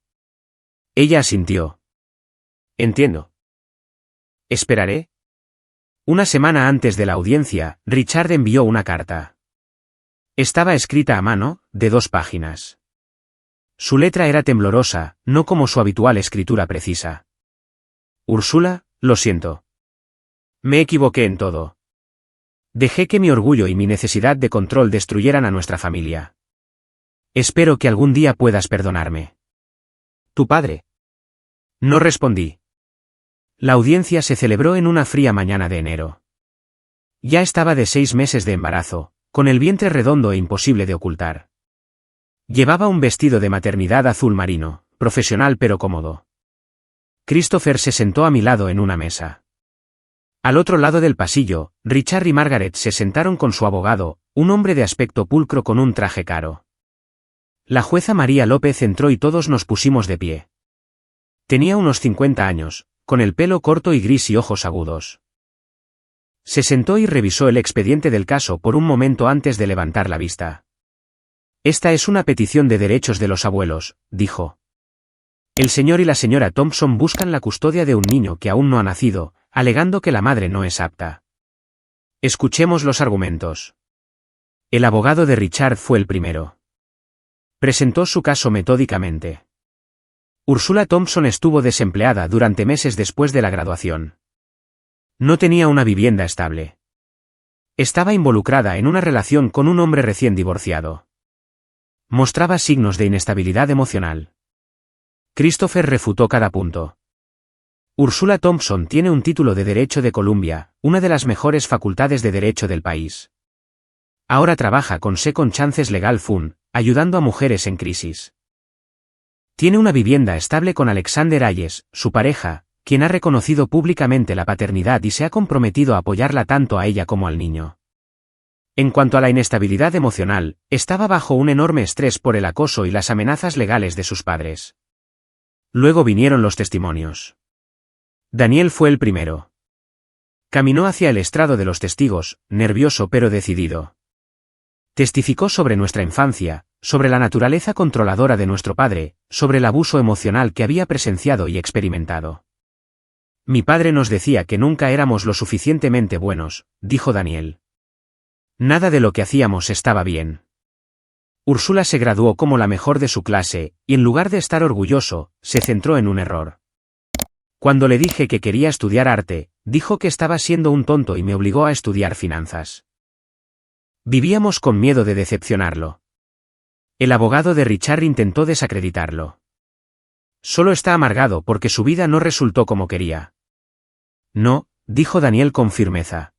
Ella asintió. Entiendo. Esperaré. Una semana antes de la audiencia, Richard envió una carta. Estaba escrita a mano, de 2 páginas. Su letra era temblorosa, no como su habitual escritura precisa. Úrsula, lo siento. Me equivoqué en todo. Dejé que mi orgullo y mi necesidad de control destruyeran a nuestra familia. Espero que algún día puedas perdonarme. ¿Tu padre? No respondí. La audiencia se celebró en una fría mañana de enero. Ya estaba de 6 meses de embarazo, con el vientre redondo e imposible de ocultar. Llevaba un vestido de maternidad azul marino, profesional pero cómodo. Christopher se sentó a mi lado en una mesa. Al otro lado del pasillo, Richard y Margaret se sentaron con su abogado, un hombre de aspecto pulcro con un traje caro. La jueza María López entró y todos nos pusimos de pie. Tenía unos 50 años, con el pelo corto y gris y ojos agudos. Se sentó y revisó el expediente del caso por un momento antes de levantar la vista. Esta es una petición de derechos de los abuelos, dijo. El señor y la señora Thompson buscan la custodia de un niño que aún no ha nacido, alegando que la madre no es apta. Escuchemos los argumentos. El abogado de Richard fue el primero. Presentó su caso metódicamente. Úrsula Thompson estuvo desempleada durante meses después de la graduación. No tenía una vivienda estable. Estaba involucrada en una relación con un hombre recién divorciado. Mostraba signos de inestabilidad emocional. Christopher refutó cada punto. Úrsula Thompson tiene un título de Derecho de Columbia, una de las mejores facultades de Derecho del país. Ahora trabaja con Second Chances Legal Fund, ayudando a mujeres en crisis. Tiene una vivienda estable con Alexander Hayes, su pareja, quien ha reconocido públicamente la paternidad y se ha comprometido a apoyarla tanto a ella como al niño. En cuanto a la inestabilidad emocional, estaba bajo un enorme estrés por el acoso y las amenazas legales de sus padres. Luego vinieron los testimonios. Daniel fue el primero. Caminó hacia el estrado de los testigos, nervioso pero decidido. Testificó sobre nuestra infancia, sobre la naturaleza controladora de nuestro padre, sobre el abuso emocional que había presenciado y experimentado. Mi padre nos decía que nunca éramos lo suficientemente buenos, dijo Daniel. Nada de lo que hacíamos estaba bien. Úrsula se graduó como la mejor de su clase, y en lugar de estar orgulloso, se centró en un error. Cuando le dije que quería estudiar arte, dijo que estaba siendo un tonto y me obligó a estudiar finanzas. Vivíamos con miedo de decepcionarlo. El abogado de Richard intentó desacreditarlo. Solo está amargado porque su vida no resultó como quería. No, dijo Daniel con firmeza.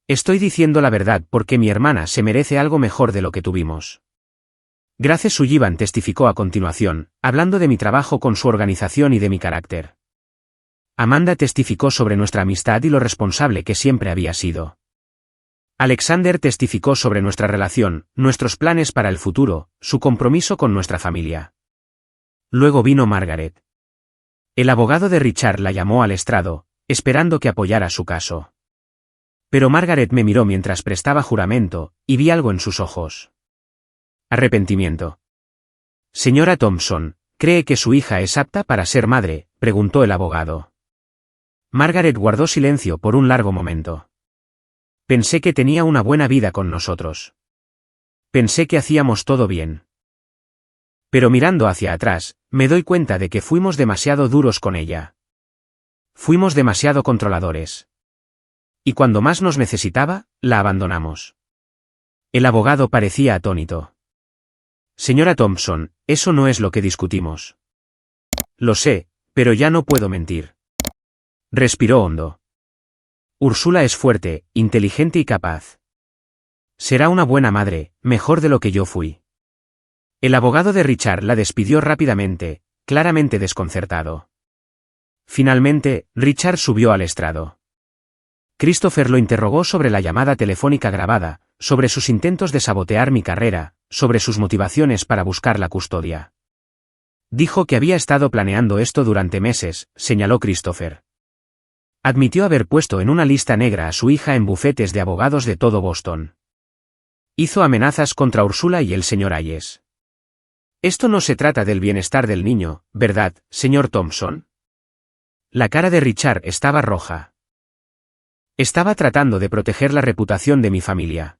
Estoy diciendo la verdad porque mi hermana se merece algo mejor de lo que tuvimos. Grace Sullivan testificó a continuación, hablando de mi trabajo con su organización y de mi carácter. Amanda testificó sobre nuestra amistad y lo responsable que siempre había sido. Alexander testificó sobre nuestra relación, nuestros planes para el futuro, su compromiso con nuestra familia. Luego vino Margaret. El abogado de Richard la llamó al estrado, esperando que apoyara su caso. Pero Margaret me miró mientras prestaba juramento, y vi algo en sus ojos. Arrepentimiento. Señora Thompson, ¿cree que su hija es apta para ser madre?, preguntó el abogado. Margaret guardó silencio por un largo momento. Pensé que tenía una buena vida con nosotros. Pensé que hacíamos todo bien. Pero mirando hacia atrás, me doy cuenta de que fuimos demasiado duros con ella. Fuimos demasiado controladores. Y cuando más nos necesitaba, la abandonamos. El abogado parecía atónito. Señora Thompson, eso no es lo que discutimos. Lo sé, pero ya no puedo mentir. Respiró hondo. Úrsula es fuerte, inteligente y capaz. Será una buena madre, mejor de lo que yo fui. El abogado de Richard la despidió rápidamente, claramente desconcertado. Finalmente, Richard subió al estrado. Christopher lo interrogó sobre la llamada telefónica grabada, sobre sus intentos de sabotear mi carrera, sobre sus motivaciones para buscar la custodia. Dijo que había estado planeando esto durante meses, señaló Christopher. Admitió haber puesto en una lista negra a su hija en bufetes de abogados de todo Boston. Hizo amenazas contra Ursula y el señor Hayes. Esto no se trata del bienestar del niño, ¿verdad, señor Thompson? La cara de Richard estaba roja. Estaba tratando de proteger la reputación de mi familia.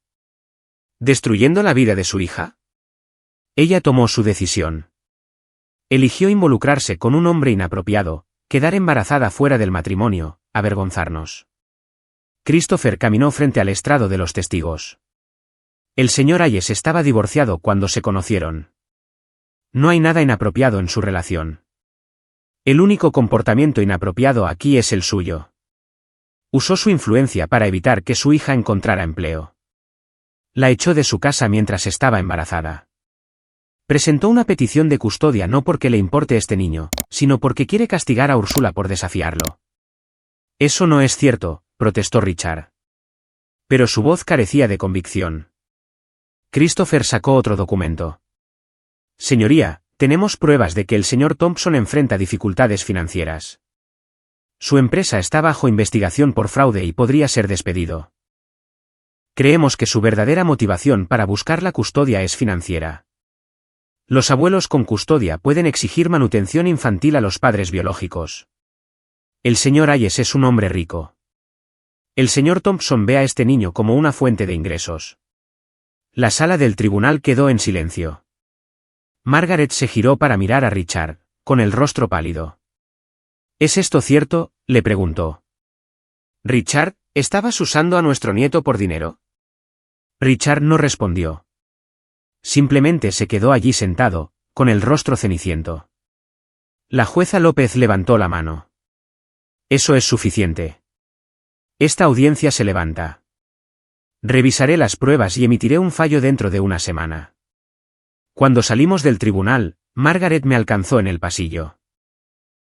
¿Destruyendo la vida de su hija? Ella tomó su decisión. Eligió involucrarse con un hombre inapropiado, quedar embarazada fuera del matrimonio, avergonzarnos. Christopher caminó frente al estrado de los testigos. El señor Hayes estaba divorciado cuando se conocieron. No hay nada inapropiado en su relación. El único comportamiento inapropiado aquí es el suyo. Usó su influencia para evitar que su hija encontrara empleo. La echó de su casa mientras estaba embarazada. Presentó una petición de custodia no porque le importe este niño, sino porque quiere castigar a Ursula por desafiarlo. Eso no es cierto, protestó Richard. Pero su voz carecía de convicción. Christopher sacó otro documento. Señoría, tenemos pruebas de que el señor Thompson enfrenta dificultades financieras. Su empresa está bajo investigación por fraude y podría ser despedido. Creemos que su verdadera motivación para buscar la custodia es financiera. Los abuelos con custodia pueden exigir manutención infantil a los padres biológicos. El señor Hayes es un hombre rico. El señor Thompson ve a este niño como una fuente de ingresos. La sala del tribunal quedó en silencio. Margaret se giró para mirar a Richard, con el rostro pálido. ¿Es esto cierto?, le preguntó. Richard, ¿estabas usando a nuestro nieto por dinero? Richard no respondió. Simplemente se quedó allí sentado, con el rostro ceniciento. La jueza López levantó la mano. Eso es suficiente. Esta audiencia se levanta. Revisaré las pruebas y emitiré un fallo dentro de una semana. Cuando salimos del tribunal, Margaret me alcanzó en el pasillo.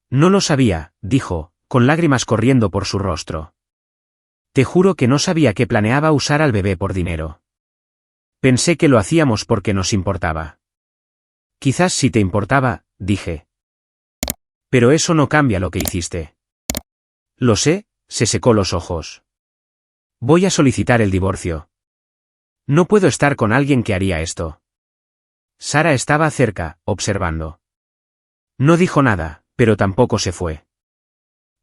No lo sabía, dijo, con lágrimas corriendo por su rostro. Te juro que no sabía que planeaba usar al bebé por dinero. Pensé que lo hacíamos porque nos importaba. Quizás si te importaba, dije. Pero eso no cambia lo que hiciste. Lo sé, se secó los ojos. Voy a solicitar el divorcio. No puedo estar con alguien que haría esto. Sara estaba cerca, observando. No dijo nada, pero tampoco se fue.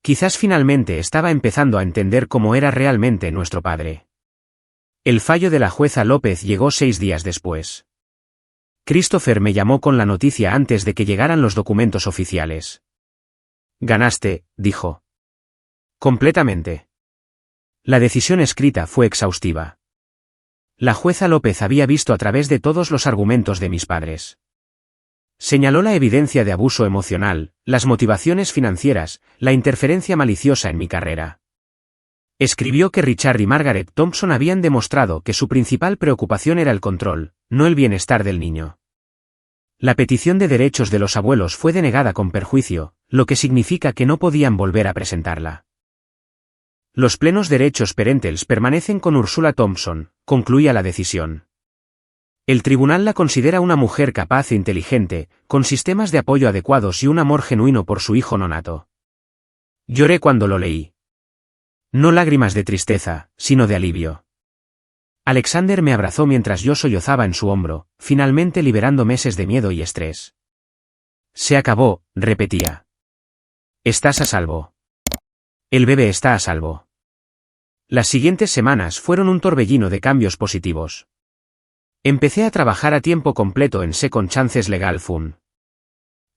Quizás finalmente estaba empezando a entender cómo era realmente nuestro padre. El fallo de la jueza López llegó 6 días después. Christopher me llamó con la noticia antes de que llegaran los documentos oficiales. Ganaste, dijo. Completamente. La decisión escrita fue exhaustiva. La jueza López había visto a través de todos los argumentos de mis padres. Señaló la evidencia de abuso emocional, las motivaciones financieras, la interferencia maliciosa en mi carrera. Escribió que Richard y Margaret Thompson habían demostrado que su principal preocupación era el control, no el bienestar del niño. La petición de derechos de los abuelos fue denegada con perjuicio, lo que significa que no podían volver a presentarla. Los plenos derechos parentales permanecen con Ursula Thompson, concluía la decisión. El tribunal la considera una mujer capaz e inteligente, con sistemas de apoyo adecuados y un amor genuino por su hijo nonato. Lloré cuando lo leí. No lágrimas de tristeza, sino de alivio. Alexander me abrazó mientras yo sollozaba en su hombro, finalmente liberando meses de miedo y estrés. Se acabó, repetía. Estás a salvo. El bebé está a salvo. Las siguientes semanas fueron un torbellino de cambios positivos. Empecé a trabajar a tiempo completo en Second Chances Legal Fund.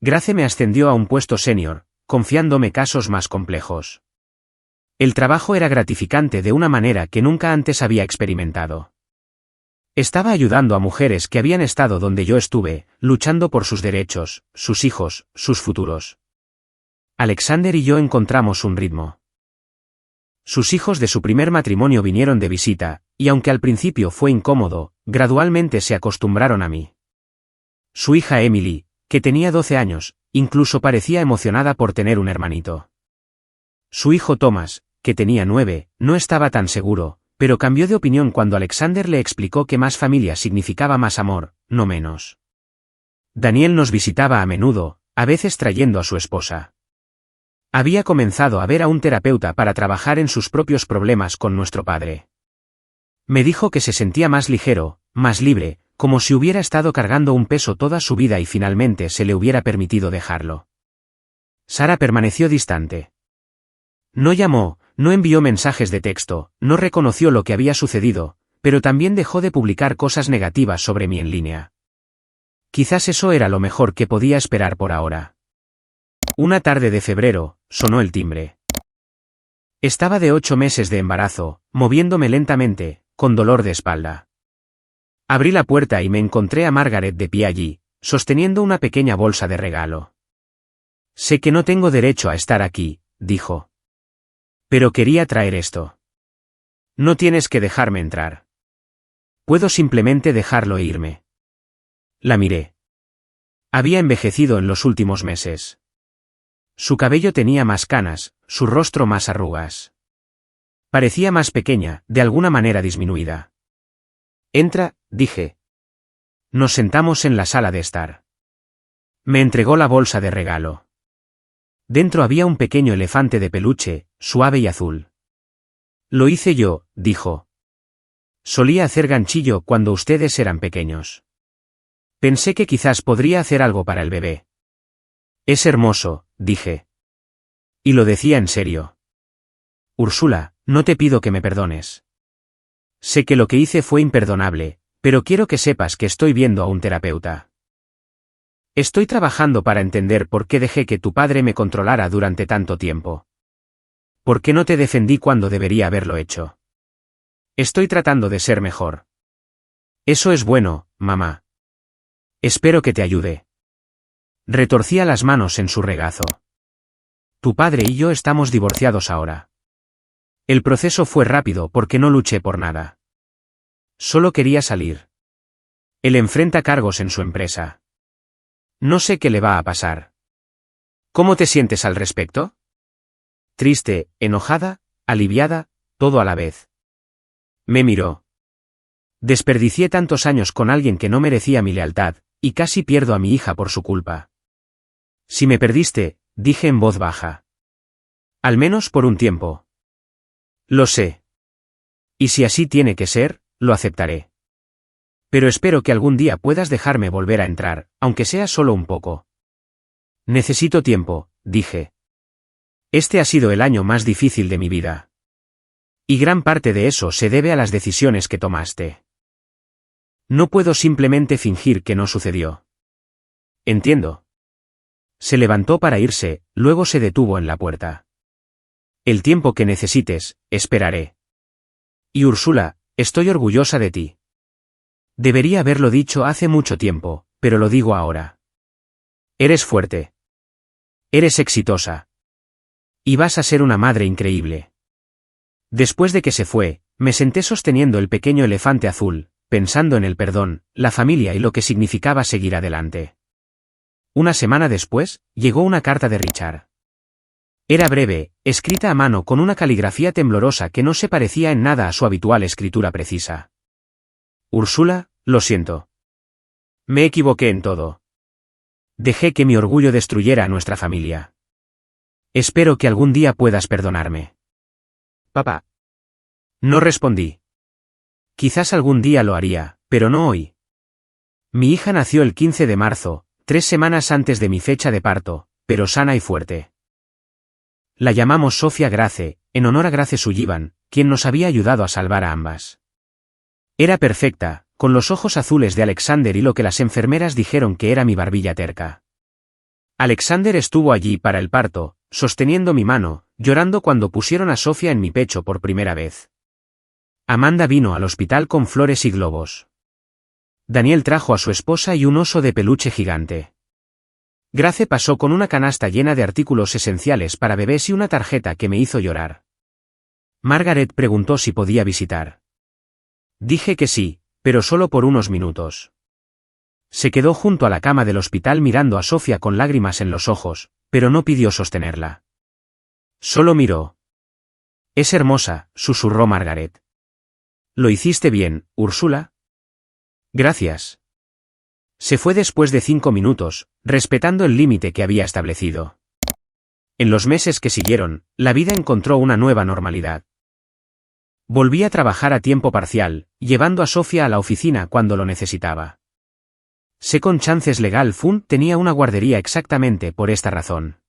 Grace me ascendió a un puesto senior, confiándome casos más complejos. El trabajo era gratificante de una manera que nunca antes había experimentado. Estaba ayudando a mujeres que habían estado donde yo estuve, luchando por sus derechos, sus hijos, sus futuros. Alexander y yo encontramos un ritmo. Sus hijos de su primer matrimonio vinieron de visita, y aunque al principio fue incómodo, gradualmente se acostumbraron a mí. Su hija Emily, que tenía 12 años, incluso parecía emocionada por tener un hermanito. Su hijo Thomas, que tenía 9, no estaba tan seguro, pero cambió de opinión cuando Alexander le explicó que más familia significaba más amor, no menos. Daniel nos visitaba a menudo, a veces trayendo a su esposa. Había comenzado a ver a un terapeuta para trabajar en sus propios problemas con nuestro padre. Me dijo que se sentía más ligero, más libre, como si hubiera estado cargando un peso toda su vida y finalmente se le hubiera permitido dejarlo. Sara permaneció distante. No llamó, no envió mensajes de texto, no reconoció lo que había sucedido, pero también dejó de publicar cosas negativas sobre mí en línea. Quizás eso era lo mejor que podía esperar por ahora. Una tarde de febrero, sonó el timbre. Estaba de 8 meses de embarazo, moviéndome lentamente, con dolor de espalda. Abrí la puerta y me encontré a Margaret de pie allí, sosteniendo una pequeña bolsa de regalo. Sé que no tengo derecho a estar aquí, dijo. Pero quería traer esto. No tienes que dejarme entrar. Puedo simplemente dejarlo e irme. La miré. Había envejecido en los últimos meses. Su cabello tenía más canas, su rostro más arrugas. Parecía más pequeña, de alguna manera disminuida. Entra, dije. Nos sentamos en la sala de estar. Me entregó la bolsa de regalo. Dentro había un pequeño elefante de peluche, suave y azul. Lo hice yo, dijo. Solía hacer ganchillo cuando ustedes eran pequeños. Pensé que quizás podría hacer algo para el bebé. Es hermoso, dije. Y lo decía en serio. Úrsula, no te pido que me perdones. Sé que lo que hice fue imperdonable, pero quiero que sepas que estoy viendo a un terapeuta. Estoy trabajando para entender por qué dejé que tu padre me controlara durante tanto tiempo. ¿Por qué no te defendí cuando debería haberlo hecho? Estoy tratando de ser mejor. Eso es bueno, mamá. Espero que te ayude. Retorcía las manos en su regazo. Tu padre y yo estamos divorciados ahora. El proceso fue rápido porque no luché por nada. Solo quería salir. Él enfrenta cargos en su empresa. No sé qué le va a pasar. ¿Cómo te sientes al respecto? Triste, enojada, aliviada, todo a la vez. Me miró. Desperdicié tantos años con alguien que no merecía mi lealtad, y casi pierdo a mi hija por su culpa. Si me perdiste, dije en voz baja. Al menos por un tiempo. Lo sé. Y si así tiene que ser, lo aceptaré. Pero espero que algún día puedas dejarme volver a entrar, aunque sea solo un poco. Necesito tiempo, dije. Este ha sido el año más difícil de mi vida. Y gran parte de eso se debe a las decisiones que tomaste. No puedo simplemente fingir que no sucedió. Entiendo. Se levantó para irse, luego se detuvo en la puerta. El tiempo que necesites, esperaré. Y Úrsula, estoy orgullosa de ti. Debería haberlo dicho hace mucho tiempo, pero lo digo ahora. Eres fuerte. Eres exitosa. Y vas a ser una madre increíble. Después de que se fue, me senté sosteniendo el pequeño elefante azul, pensando en el perdón, la familia y lo que significaba seguir adelante. Una semana después, llegó una carta de Richard. Era breve, escrita a mano con una caligrafía temblorosa que no se parecía en nada a su habitual escritura precisa. Úrsula, lo siento. Me equivoqué en todo. Dejé que mi orgullo destruyera a nuestra familia. Espero que algún día puedas perdonarme. Papá. No respondí. Quizás algún día lo haría, pero no hoy. Mi hija nació el 15 de marzo, 3 semanas antes de mi fecha de parto, pero sana y fuerte. La llamamos Sofía Grace, en honor a Grace Sullivan, quien nos había ayudado a salvar a ambas. Era perfecta, con los ojos azules de Alexander y lo que las enfermeras dijeron que era mi barbilla terca. Alexander estuvo allí para el parto, sosteniendo mi mano, llorando cuando pusieron a Sofía en mi pecho por primera vez. Amanda vino al hospital con flores y globos. Daniel trajo a su esposa y un oso de peluche gigante. Grace pasó con una canasta llena de artículos esenciales para bebés y una tarjeta que me hizo llorar. Margaret preguntó si podía visitar. Dije que sí, pero solo por unos minutos. Se quedó junto a la cama del hospital mirando a Sofía con lágrimas en los ojos, pero no pidió sostenerla. Solo miró. Es hermosa, susurró Margaret. Lo hiciste bien, Úrsula. Gracias. Se fue después de 5 minutos, respetando el límite que había establecido. En los meses que siguieron, la vida encontró una nueva normalidad. Volví a trabajar a tiempo parcial, llevando a Sofía a la oficina cuando lo necesitaba. Second Chances Legal Fund tenía una guardería exactamente por esta razón.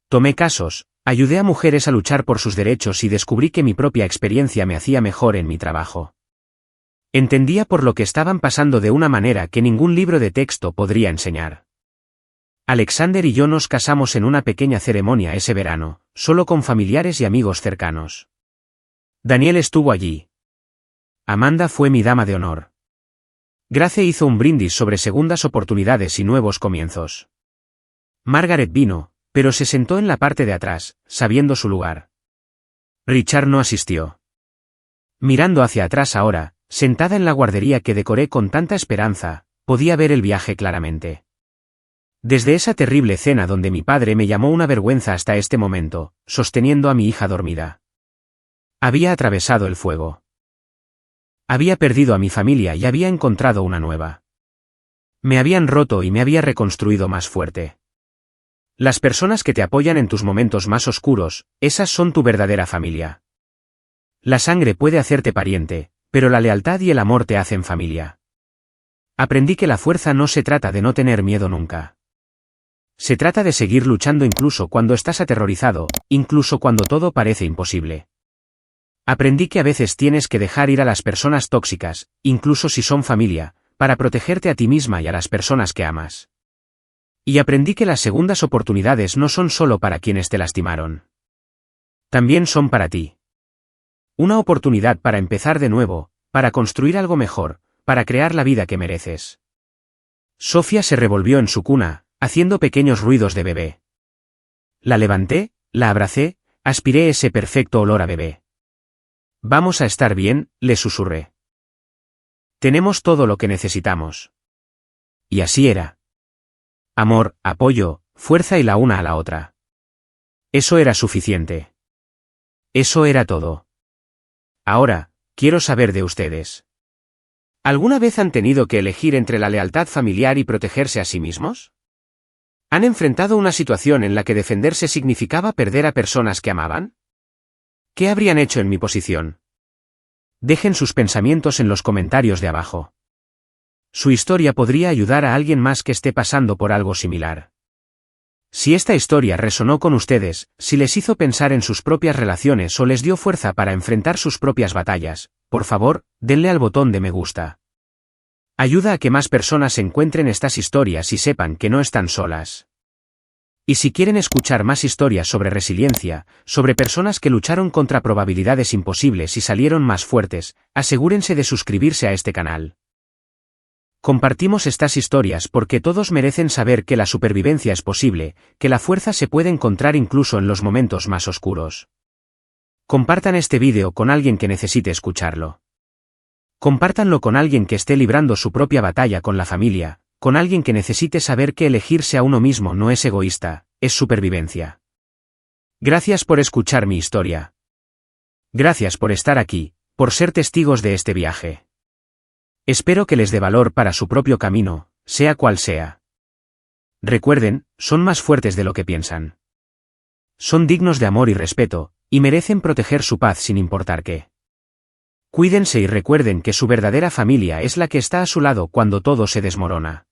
Tomé casos, ayudé a mujeres a luchar por sus derechos y descubrí que mi propia experiencia me hacía mejor en mi trabajo. Entendía por lo que estaban pasando de una manera que ningún libro de texto podría enseñar. Alexander y yo nos casamos en una pequeña ceremonia ese verano, solo con familiares y amigos cercanos. Daniel estuvo allí. Amanda fue mi dama de honor. Grace hizo un brindis sobre segundas oportunidades y nuevos comienzos. Margaret vino, pero se sentó en la parte de atrás, sabiendo su lugar. Richard no asistió. Mirando hacia atrás ahora, sentada en la guardería que decoré con tanta esperanza, podía ver el viaje claramente. Desde esa terrible cena donde mi padre me llamó una vergüenza hasta este momento, sosteniendo a mi hija dormida. Había atravesado el fuego. Había perdido a mi familia y había encontrado una nueva. Me habían roto y me había reconstruido más fuerte. Las personas que te apoyan en tus momentos más oscuros, esas son tu verdadera familia. La sangre puede hacerte pariente, pero la lealtad y el amor te hacen familia. Aprendí que la fuerza no se trata de no tener miedo nunca. Se trata de seguir luchando incluso cuando estás aterrorizado, incluso cuando todo parece imposible. Aprendí que a veces tienes que dejar ir a las personas tóxicas, incluso si son familia, para protegerte a ti misma y a las personas que amas. Y aprendí que las segundas oportunidades no son solo para quienes te lastimaron. También son para ti. Una oportunidad para empezar de nuevo, para construir algo mejor, para crear la vida que mereces. Sofía se revolvió en su cuna, haciendo pequeños ruidos de bebé. La levanté, la abracé, aspiré ese perfecto olor a bebé. Vamos a estar bien, le susurré. Tenemos todo lo que necesitamos. Y así era. Amor, apoyo, fuerza y la una a la otra. Eso era suficiente. Eso era todo. Ahora, quiero saber de ustedes. ¿Alguna vez han tenido que elegir entre la lealtad familiar y protegerse a sí mismos? ¿Han enfrentado una situación en la que defenderse significaba perder a personas que amaban? ¿Qué habrían hecho en mi posición? Dejen sus pensamientos en los comentarios de abajo. Su historia podría ayudar a alguien más que esté pasando por algo similar. Si esta historia resonó con ustedes, si les hizo pensar en sus propias relaciones o les dio fuerza para enfrentar sus propias batallas, por favor, denle al botón de me gusta. Ayuda a que más personas encuentren estas historias y sepan que no están solas. Y si quieren escuchar más historias sobre resiliencia, sobre personas que lucharon contra probabilidades imposibles y salieron más fuertes, asegúrense de suscribirse a este canal. Compartimos estas historias porque todos merecen saber que la supervivencia es posible, que la fuerza se puede encontrar incluso en los momentos más oscuros. Compartan este vídeo con alguien que necesite escucharlo. Compártanlo con alguien que esté librando su propia batalla con la familia, con alguien que necesite saber que elegirse a uno mismo no es egoísta, es supervivencia. Gracias por escuchar mi historia. Gracias por estar aquí, por ser testigos de este viaje. Espero que les dé valor para su propio camino, sea cual sea. Recuerden, son más fuertes de lo que piensan. Son dignos de amor y respeto, y merecen proteger su paz sin importar qué. Cuídense y recuerden que su verdadera familia es la que está a su lado cuando todo se desmorona.